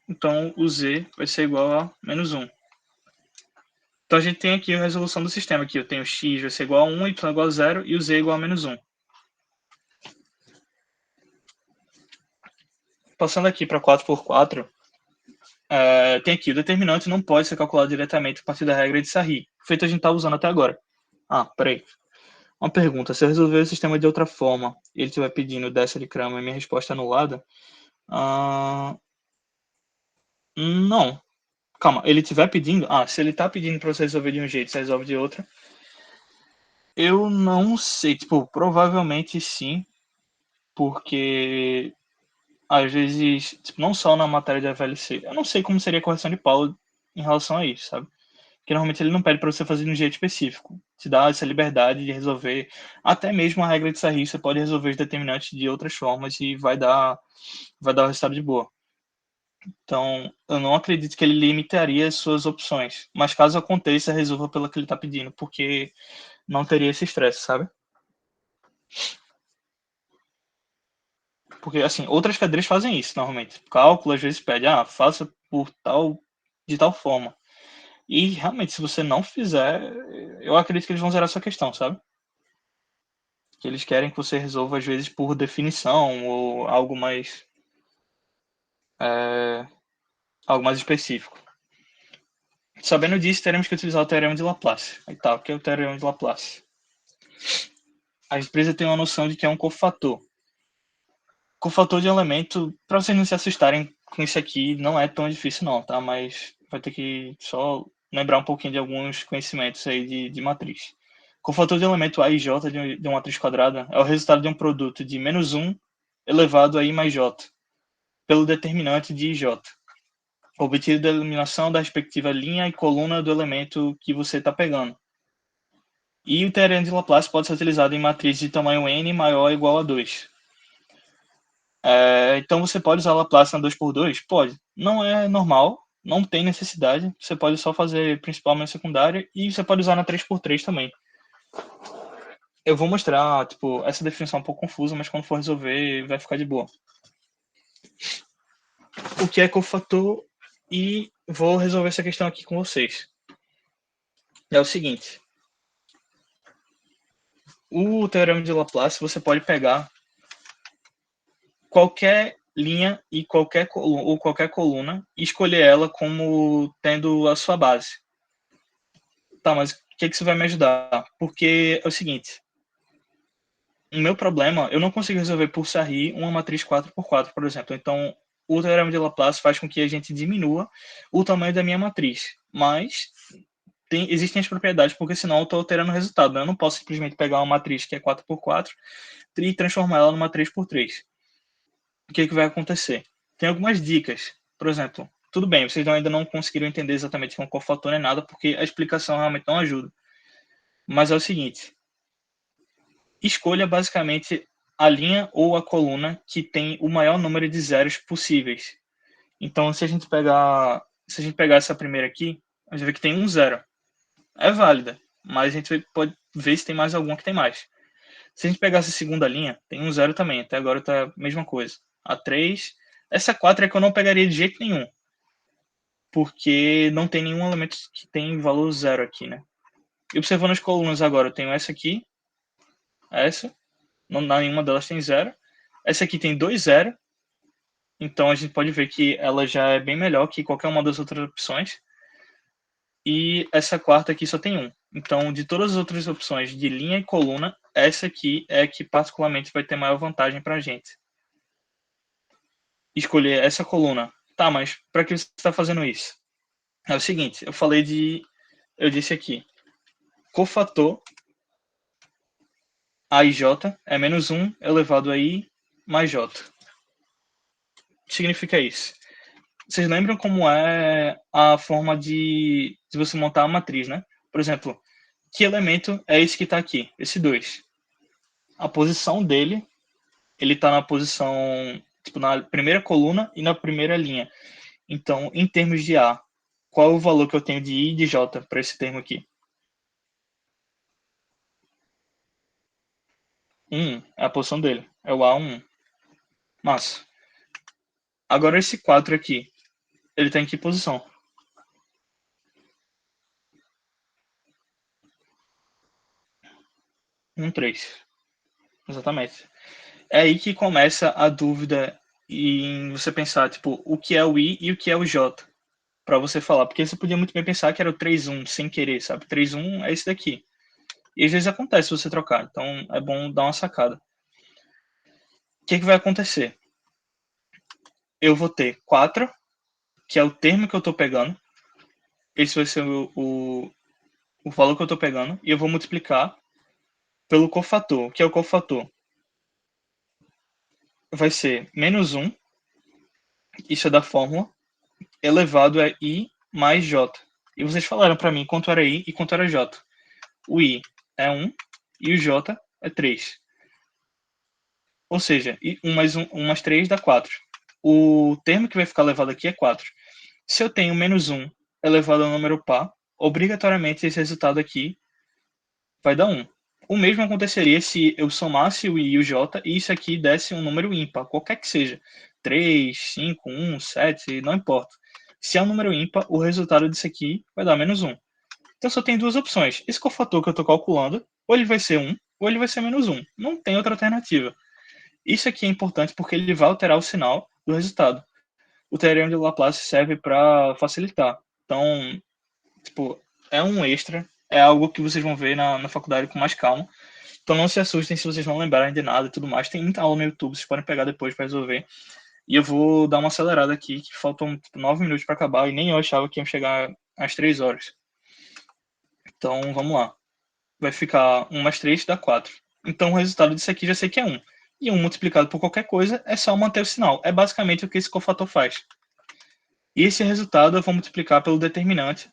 Então o z vai ser igual a menos 1. Então a gente tem aqui a resolução do sistema. Aqui eu tenho x vai ser igual a 1, y igual a 0 e o z igual a menos 1. Passando aqui para 4x4, tem aqui, o determinante não pode ser calculado diretamente a partir da regra de Sarri, feito a gente está usando até agora. Peraí. Uma pergunta, se eu resolver o sistema de outra forma e ele estiver pedindo dessa de Kramer e minha resposta é anulada, não. Calma, ele estiver pedindo, se ele está pedindo para você resolver de um jeito, você resolve de outra, eu não sei, tipo, provavelmente sim, porque às vezes, tipo, não só na matéria de AVLC, eu não sei como seria a correção de Paulo em relação a isso, sabe? Porque normalmente ele não pede para você fazer de um jeito específico. Te dá essa liberdade de resolver. Até mesmo a regra de Sarri, você pode resolver os determinantes de outras formas e vai dar o resultado de boa. Então, eu não acredito que ele limitaria as suas opções. Mas caso aconteça, resolva pelo que ele está pedindo, porque não teria esse estresse, sabe? Porque, assim, outras cadeiras fazem isso, normalmente. Cálculo, às vezes, pede, faça de tal forma. E, realmente, se você não fizer, eu acredito que eles vão zerar essa questão, sabe? Que eles querem que você resolva, às vezes, por definição ou algo mais específico. Sabendo disso, teremos que utilizar o teorema de Laplace. Aí tá, o que é o teorema de Laplace? A empresa tem uma noção de que é um cofator. Cofator de elemento, para vocês não se assustarem com isso aqui, não é tão difícil não, tá? Mas vai ter que só lembrar um pouquinho de alguns conhecimentos aí de matriz. Cofator de elemento A e J de uma matriz quadrada é o resultado de um produto de menos 1 elevado a I mais J, pelo determinante de J, obtido da eliminação da respectiva linha e coluna do elemento que você está pegando. E o teorema de Laplace pode ser utilizado em matrizes de tamanho n maior ou igual a 2. Então você pode usar Laplace na 2x2? Pode. Não é normal, não tem necessidade. Você pode só fazer principal menos secundária e você pode usar na 3x3 também. Eu vou mostrar, essa definição é um pouco confusa, mas quando for resolver vai ficar de boa. O que é cofator? E vou resolver essa questão aqui com vocês. É o seguinte. O teorema de Laplace, você pode pegar qualquer linha e qualquer coluna e escolher ela como tendo a sua base. Tá, mas o que isso vai me ajudar? Porque é o seguinte. O meu problema, eu não consigo resolver por Sarri uma matriz 4x4, por exemplo. Então, o teorema de Laplace faz com que a gente diminua o tamanho da minha matriz. Mas existem as propriedades, porque senão eu estou alterando o resultado. Né? Eu não posso simplesmente pegar uma matriz que é 4x4 e transformar ela numa 3x3. O que vai acontecer? Tem algumas dicas. Por exemplo, tudo bem, vocês ainda não conseguiram entender exatamente o que é um cofator nem nada, porque a explicação realmente não ajuda. Mas é o seguinte. Escolha basicamente a linha ou a coluna que tem o maior número de zeros possíveis. Então, se a gente pegar essa primeira aqui, a gente vai ver que tem um zero. É válida, mas a gente pode ver se tem mais alguma que tem mais. Se a gente pegar essa segunda linha, tem um zero também. Até agora tá a mesma coisa. A 3. Essa 4 é que eu não pegaria de jeito nenhum. Porque não tem nenhum elemento que tem valor zero aqui, né? E observando as colunas agora, eu tenho essa aqui. Essa. Nenhuma delas tem zero. Essa aqui tem 2 zero. Então a gente pode ver que ela já é bem melhor que qualquer uma das outras opções. E essa quarta aqui só tem 1. Então, de todas as outras opções de linha e coluna, essa aqui é que particularmente vai ter maior vantagem para a gente. Escolher essa coluna. Tá, mas para que você está fazendo isso? É o seguinte, eu disse aqui, cofator A e J é menos 1 elevado a I mais J. O que significa isso? Vocês lembram como é a forma de você montar a matriz, né? Por exemplo, que elemento é esse que está aqui? Esse 2. A posição dele, ele está na posição, na primeira coluna e na primeira linha. Então, em termos de A, qual é o valor que eu tenho de I e de J para esse termo aqui? 1 é a posição dele. É o A1. Massa. Agora esse 4 aqui, ele está em que posição? 1, 3. Exatamente. É aí que começa a dúvida em você pensar, o que é o I e o que é o J, para você falar. Porque você podia muito bem pensar que era o 3-1, sem querer, sabe? 3-1 é esse daqui. E às vezes acontece você trocar, então é bom dar uma sacada. O que vai acontecer? Eu vou ter 4, que é o termo que eu estou pegando. Esse vai ser o valor que eu estou pegando. E eu vou multiplicar pelo cofator. O que é o cofator? Vai ser menos 1, isso é da fórmula, elevado a I mais J. E vocês falaram para mim quanto era I e quanto era J. O I é 1 e o J é 3. Ou seja, 1 mais 3 dá 4. O termo que vai ficar elevado aqui é 4. Se eu tenho menos 1 elevado ao número par, obrigatoriamente esse resultado aqui vai dar 1. O mesmo aconteceria se eu somasse o I e o J e isso aqui desse um número ímpar, qualquer que seja. 3, 5, 1, 7, não importa. Se é um número ímpar, o resultado disso aqui vai dar menos 1. Então só tem duas opções. Esse cofator que eu estou calculando, ou ele vai ser 1, ou ele vai ser menos 1. Não tem outra alternativa. Isso aqui é importante porque ele vai alterar o sinal do resultado. O teorema de Laplace serve para facilitar. Então, é um extra, é algo que vocês vão ver na faculdade com mais calma. Então não se assustem se vocês não lembrarem de nada e tudo mais. Tem muita aula no YouTube, vocês podem pegar depois para resolver. E eu vou dar uma acelerada aqui, que faltam 9 minutos para acabar, e nem eu achava que iam chegar às 3 horas. Então, vamos lá. Vai ficar 1 mais 3 dá 4. Então, o resultado disso aqui já sei que é 1. e 1 multiplicado por qualquer coisa é só manter o sinal. É basicamente o que esse cofator faz. E esse resultado eu vou multiplicar pelo determinante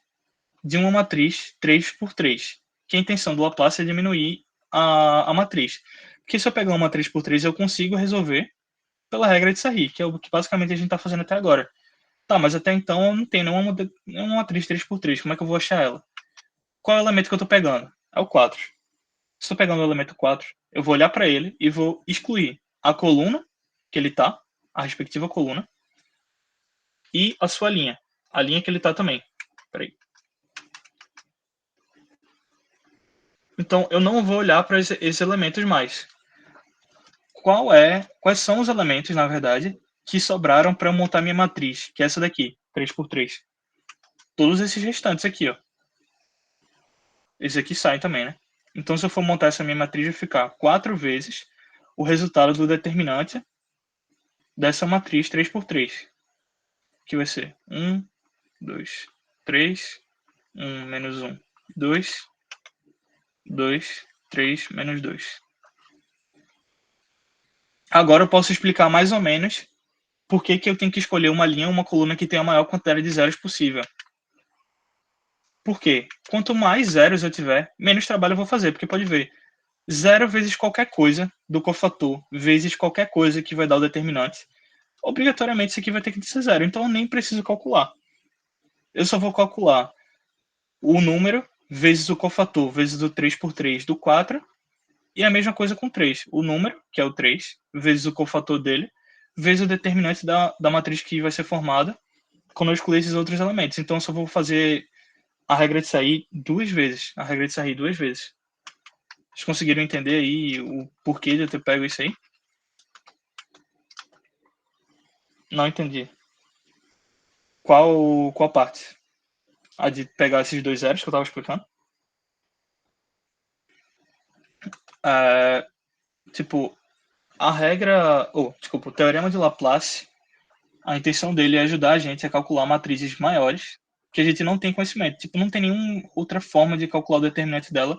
de uma matriz 3 por 3, que a intenção do Laplace é diminuir a matriz. Porque se eu pegar uma matriz por 3, eu consigo resolver pela regra de Sarri, que é o que basicamente a gente está fazendo até agora. Tá, mas até então eu não tenho nenhuma matriz 3 por 3, como é que eu vou achar ela? Qual é o elemento que eu estou pegando? É o 4. Se estou pegando o elemento 4, eu vou olhar para ele e vou excluir a coluna que ele está, a respectiva coluna, e a sua linha, a linha que ele está também. Peraí. Então, eu não vou olhar para esses elementos mais. Quais são os elementos, na verdade, que sobraram para eu montar minha matriz, que é essa daqui, 3 por 3. Todos esses restantes aqui, ó. Esses aqui saem também, né? Então, se eu for montar essa minha matriz, vai ficar 4 vezes o resultado do determinante dessa matriz 3 por 3, que vai ser 1, 2, 3, 1 menos 1, 2, 2, 3, menos 2. Agora eu posso explicar mais ou menos por que eu tenho que escolher uma linha ou uma coluna que tenha a maior quantidade de zeros possível. Por quê? Quanto mais zeros eu tiver, menos trabalho eu vou fazer, porque pode ver, 0 vezes qualquer coisa do cofator, vezes qualquer coisa que vai dar o determinante, obrigatoriamente isso aqui vai ter que ser 0, então eu nem preciso calcular. Eu só vou calcular o número vezes o cofator, vezes o 3 por 3 do 4, e a mesma coisa com 3. O número, que é o 3, vezes o cofator dele, vezes o determinante da matriz que vai ser formada quando eu excluir esses outros elementos. Então eu só vou fazer a regra de sair duas vezes. A regra de sair duas vezes. Vocês conseguiram entender aí o porquê de eu ter pego isso aí? Não entendi. Qual parte? A de pegar esses dois zeros que eu estava explicando? Tipo, a regra... desculpa, o teorema de Laplace, a intenção dele é ajudar a gente a calcular matrizes maiores que a gente não tem conhecimento. Tipo, não tem nenhuma outra forma de calcular o determinante dela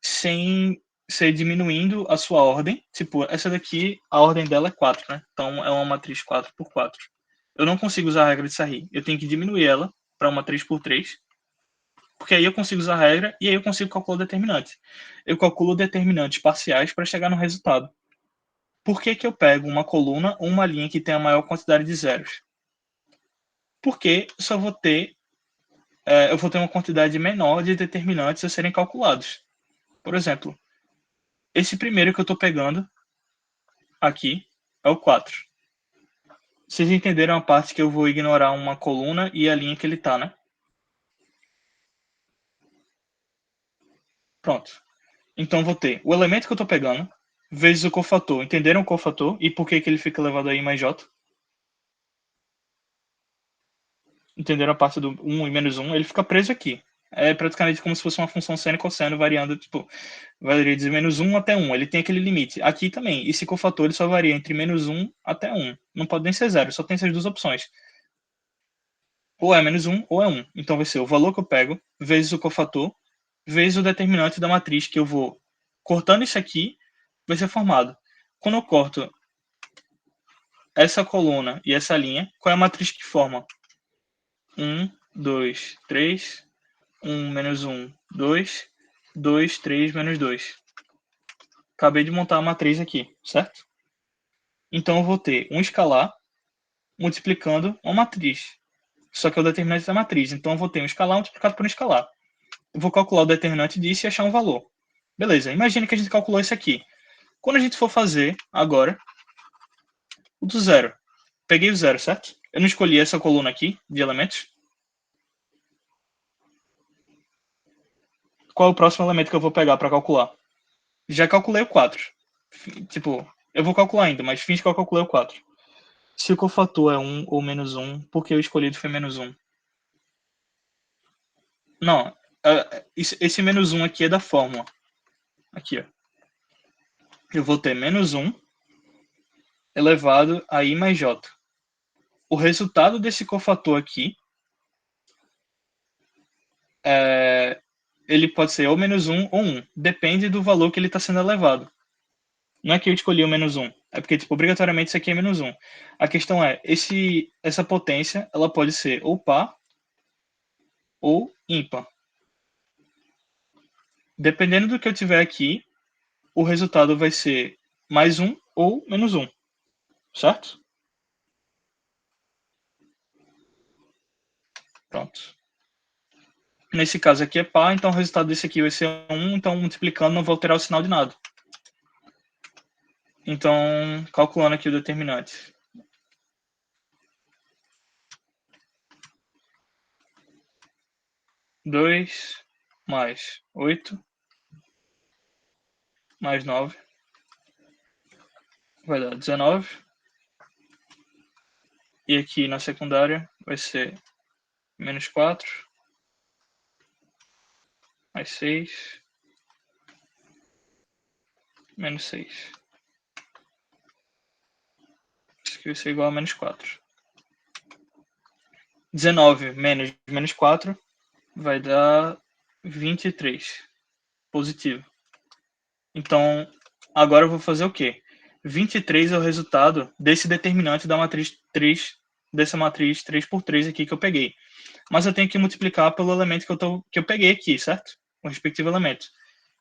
sem ser diminuindo a sua ordem. Tipo, essa daqui, a ordem dela é 4, né? Então é uma matriz 4 por 4. Eu não consigo usar a regra de Sarri. Eu tenho que diminuir ela para uma 3 por 3, porque aí eu consigo usar a regra e aí eu consigo calcular o determinante. Eu calculo determinantes parciais para chegar no resultado. Por que eu pego uma coluna ou uma linha que tem a maior quantidade de zeros? Porque eu vou ter uma quantidade menor de determinantes a serem calculados. Por exemplo, esse primeiro que eu estou pegando aqui é o 4. Vocês entenderam a parte que eu vou ignorar uma coluna e a linha que ele está, né? Pronto. Então vou ter o elemento que eu estou pegando vezes o cofator. Entenderam o cofator e por que ele fica elevado a I mais J? Entenderam a parte do 1 e menos 1? Ele fica preso aqui. É praticamente como se fosse uma função seno e cosseno variando, tipo, varia de menos 1 até 1. Ele tem aquele limite. Aqui também, esse cofator ele só varia entre menos 1 até 1. Não pode nem ser 0, só tem essas duas opções. Ou é menos 1 ou é 1. Então vai ser o valor que eu pego vezes o cofator vezes o determinante da matriz que eu vou cortando isso aqui, vai ser formado. Quando eu corto essa coluna e essa linha, qual é a matriz que forma? 1, 2, 3, 1, menos 1, 2, 2, 3, menos 2. Acabei de montar a matriz aqui, certo? Então eu vou ter um escalar multiplicando uma matriz. Só que é o determinante da matriz. Então eu vou ter um escalar multiplicado por um escalar. Eu vou calcular o determinante disso e achar um valor. Beleza, imagina que a gente calculou isso aqui. Quando a gente for fazer agora o do zero, peguei o zero, certo? Eu não escolhi essa coluna aqui de elementos. Qual é o próximo elemento que eu vou pegar para calcular? Já calculei o 4. Tipo, eu vou calcular ainda, mas finge que eu calculei o 4. Se o cofator é 1 ou menos 1, por que o escolhido foi menos 1? Não, esse menos 1 aqui é da fórmula. Aqui, ó. Eu vou ter menos 1 elevado a I mais J. O resultado desse cofator aqui ele pode ser ou menos 1 ou 1. Depende do valor que ele está sendo elevado. Não é que eu escolhi o menos 1. É porque, tipo, obrigatoriamente isso aqui é menos 1. A questão é, essa potência, ela pode ser ou par ou ímpar. Dependendo do que eu tiver aqui, o resultado vai ser mais 1 ou menos 1. Certo? Pronto. Nesse caso aqui é par, então o resultado desse aqui vai ser 1, então multiplicando não vou alterar o sinal de nada. Então, calculando aqui o determinante. 2 mais 8 mais 9 vai dar 19. E aqui na secundária vai ser menos 4 mais 6 menos 6. Isso aqui vai ser igual a menos 4. 19 menos 4 vai dar 23. Positivo. Então, agora eu vou fazer o quê? 23 é o resultado desse determinante da matriz 3, dessa matriz 3 por 3 aqui que eu peguei. Mas eu tenho que multiplicar pelo elemento que eu peguei aqui, certo? O respectivo elemento.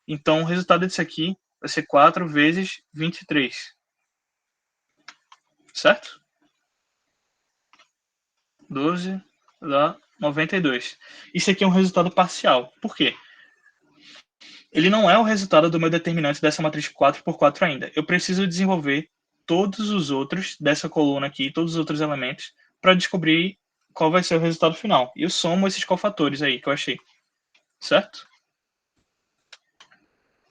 Então, o resultado disso aqui vai ser 4 vezes 23. Certo? 12 dá 92. Isso aqui é um resultado parcial. Por quê? Ele não é o resultado do meu determinante dessa matriz 4 por 4 ainda. Eu preciso desenvolver todos os outros dessa coluna aqui, todos os outros elementos, para descobrir qual vai ser o resultado final. E eu somo esses cofatores aí que eu achei. Certo?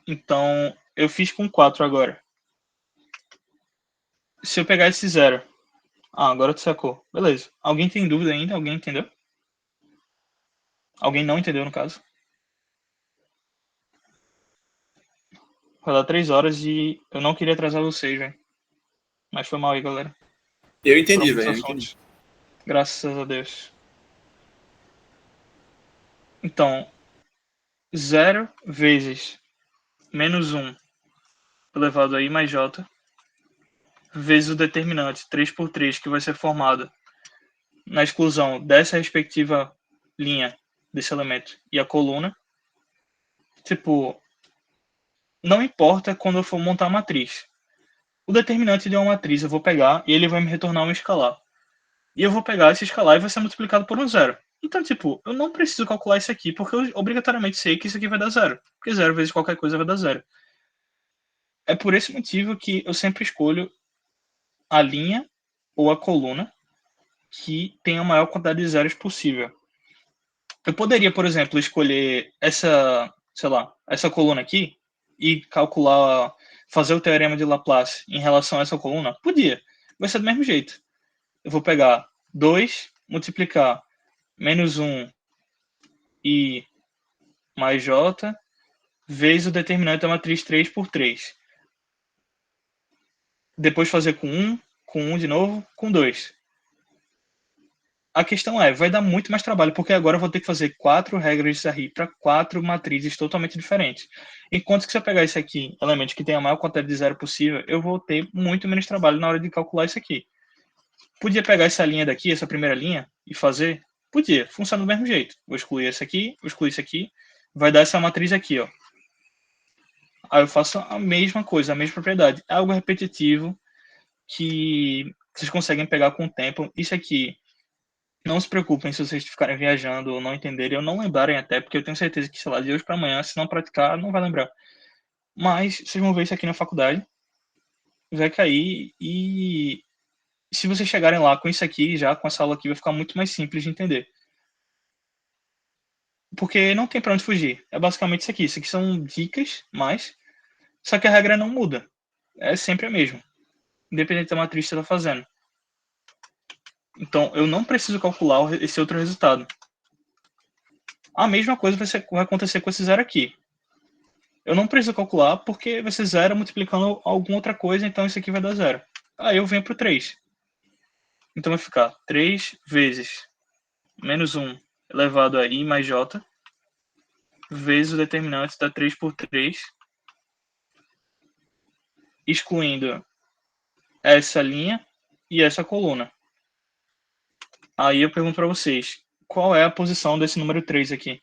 Então, eu fiz com 4 agora. Se eu pegar esse 0... Ah, agora tu sacou. Beleza. Alguém tem dúvida ainda? Alguém entendeu? Alguém não entendeu, no caso? Vai dar 3 horas e eu não queria atrasar vocês, velho. Mas foi mal aí, galera. Eu entendi, Próximos velho. Eu entendi. assuntos. Graças a Deus. Então, 0 vezes menos 1 elevado a i mais j, vezes o determinante 3 por 3, que vai ser formado na exclusão dessa respectiva linha desse elemento e a coluna. Tipo, não importa quando eu for montar a matriz. O determinante de uma matriz eu vou pegar e ele vai me retornar um escalar. E eu vou pegar esse escalar e vai ser multiplicado por um zero. Então, tipo, eu não preciso calcular isso aqui, porque eu obrigatoriamente sei que isso aqui vai dar zero. Porque 0 vezes qualquer coisa vai dar zero. É por esse motivo que eu sempre escolho a linha ou a coluna que tem a maior quantidade de zeros possível. Eu poderia, por exemplo, escolher essa, sei lá, essa coluna aqui e calcular, fazer o teorema de Laplace em relação a essa coluna? Podia. Vai ser do mesmo jeito. Eu vou pegar 2, multiplicar menos 1 i mais j, vezes o determinante da matriz 3 por 3. Depois fazer com 1 de novo, com 2. A questão é, vai dar muito mais trabalho, porque agora eu vou ter que fazer 4 regras de Sarri para 4 matrizes totalmente diferentes. Enquanto que se eu pegar esse aqui, elementos que tem a maior quantidade de zero possível, eu vou ter muito menos trabalho na hora de calcular isso aqui. Podia pegar essa linha daqui, essa primeira linha, e fazer? Podia, funciona do mesmo jeito. Vou excluir esse aqui, vou excluir isso aqui, vai dar essa matriz aqui, ó. Aí eu faço a mesma coisa, a mesma propriedade. É algo repetitivo que vocês conseguem pegar com o tempo. Isso aqui, não se preocupem se vocês ficarem viajando ou não entenderem ou não lembrarem até, porque eu tenho certeza que, sei lá, de hoje para amanhã, se não praticar, não vai lembrar. Mas vocês vão ver isso aqui na faculdade, vai cair e se vocês chegarem lá com isso aqui, já com essa aula aqui, vai ficar muito mais simples de entender. Porque não tem para onde fugir. É basicamente isso aqui. Isso aqui são dicas, mas só que a regra não muda. É sempre a mesma. Independente da matriz que você está fazendo. Então, eu não preciso calcular esse outro resultado. A mesma coisa vai acontecer com esse zero aqui. Eu não preciso calcular porque vai ser zero multiplicando alguma outra coisa, então isso aqui vai dar zero. Aí eu venho para o 3. Então vai ficar 3 vezes menos 1 elevado a i mais j, vezes o determinante da 3 por 3, excluindo essa linha e essa coluna. Aí eu pergunto para vocês, qual é a posição desse número 3 aqui?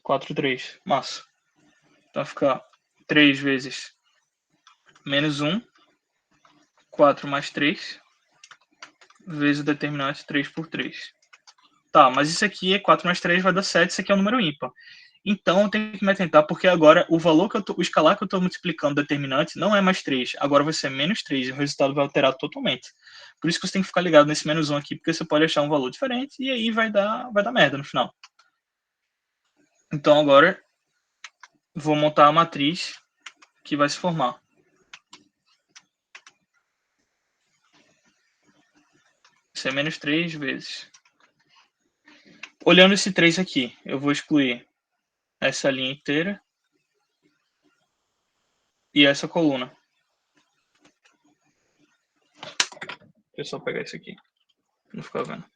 4, 3. Massa. Então fica 3 vezes menos 1, 4 mais 3, vezes o determinante 3 por 3. Tá, mas isso aqui é 4 mais 3 vai dar 7, isso aqui é um número ímpar. Então eu tenho que me atentar, porque agora o valor o escalar que eu estou multiplicando determinante não é mais 3, agora vai ser menos 3, e o resultado vai alterar totalmente. Por isso que você tem que ficar ligado nesse menos 1 aqui, porque você pode achar um valor diferente, e aí vai dar merda no final. Então agora vou montar a matriz que vai se formar. Isso é menos 3 vezes. Olhando esse 3 aqui, eu vou excluir essa linha inteira e essa coluna. Deixa eu só pegar isso aqui, não ficar vendo.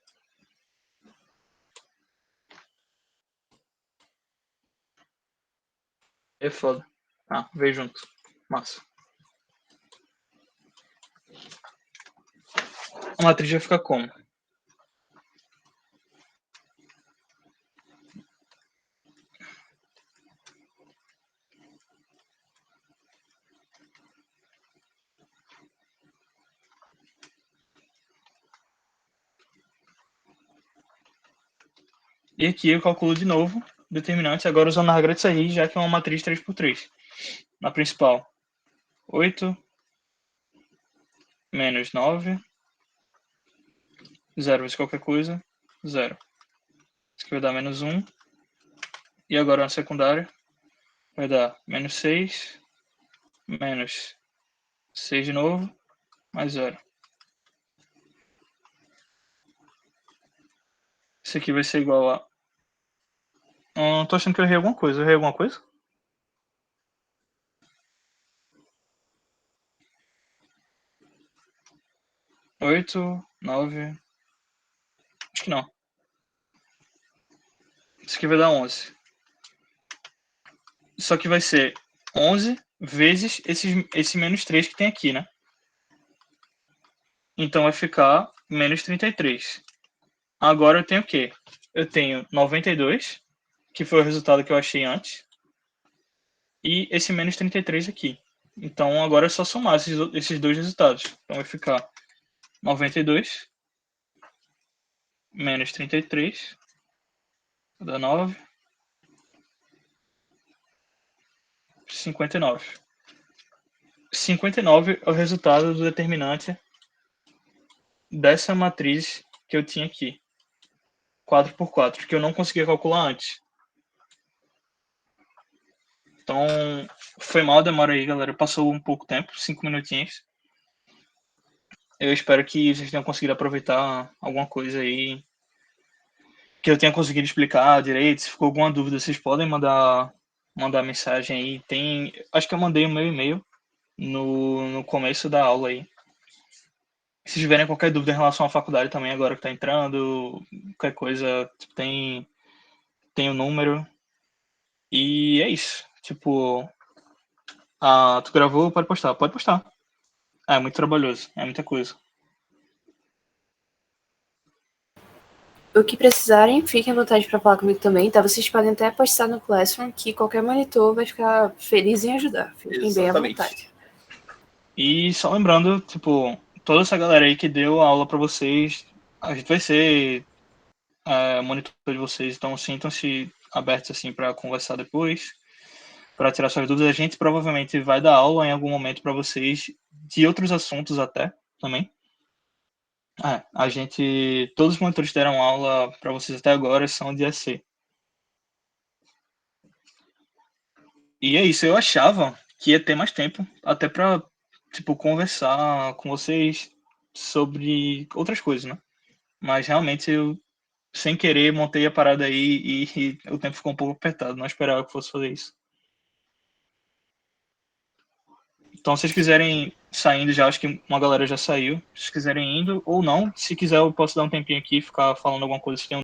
É foda. Ah, veio junto. Massa. A matriz vai ficar como? E aqui eu calculo de novo determinante, agora usando a regra de sair, já que é uma matriz 3x3. Na principal, 8 menos 9, 0 vezes qualquer coisa, 0. Isso aqui vai dar menos 1. E agora na secundária, vai dar menos 6, menos 6 de novo, mais 0. Isso aqui vai ser igual a... tô achando que eu errei alguma coisa. Eu errei alguma coisa? Oito, 9... Acho que não. Isso aqui vai dar 11. Só que vai ser 11 vezes esse menos 3 que tem aqui, né? Então vai ficar menos 33. Agora eu tenho o quê? Eu tenho 92, que foi o resultado que eu achei antes, e esse menos 33 aqui. Então agora é só somar esses dois resultados. Então vai ficar 92 menos 33, dá 9, 59. 59 é o resultado do determinante dessa matriz que eu tinha aqui. 4x4, que eu não conseguia calcular antes. Então, foi mal a demora aí, galera. Passou um pouco tempo, 5 minutinhos. Eu espero que vocês tenham conseguido aproveitar alguma coisa aí, que eu tenha conseguido explicar direito. Se ficou alguma dúvida, vocês podem mandar mensagem aí. Acho que eu mandei o meu e-mail no começo da aula aí. Se tiverem qualquer dúvida em relação à faculdade também, agora que tá entrando, qualquer coisa, tem o número. E é isso. Tipo, tu gravou, pode postar. Pode postar. É muito trabalhoso, é muita coisa. O que precisarem, fiquem à vontade para falar comigo também, tá? Vocês podem até postar no Classroom, que qualquer monitor vai ficar feliz em ajudar. Fiquem bem à vontade. E só lembrando, tipo, toda essa galera aí que deu a aula para vocês, a gente vai ser monitor de vocês, então sintam-se abertos assim para conversar depois, para tirar suas dúvidas. A gente provavelmente vai dar aula em algum momento para vocês de outros assuntos até também. Todos os monitores que deram aula para vocês até agora são de EC. E é isso, eu achava que ia ter mais tempo, até para tipo, conversar com vocês sobre outras coisas, né? Mas realmente eu, sem querer, montei a parada aí e o tempo ficou um pouco apertado, não esperava que fosse fazer isso. Então, se vocês quiserem saindo já, acho que uma galera já saiu. Se quiserem indo ou não, se quiser eu posso dar um tempinho aqui e ficar falando alguma coisa se tem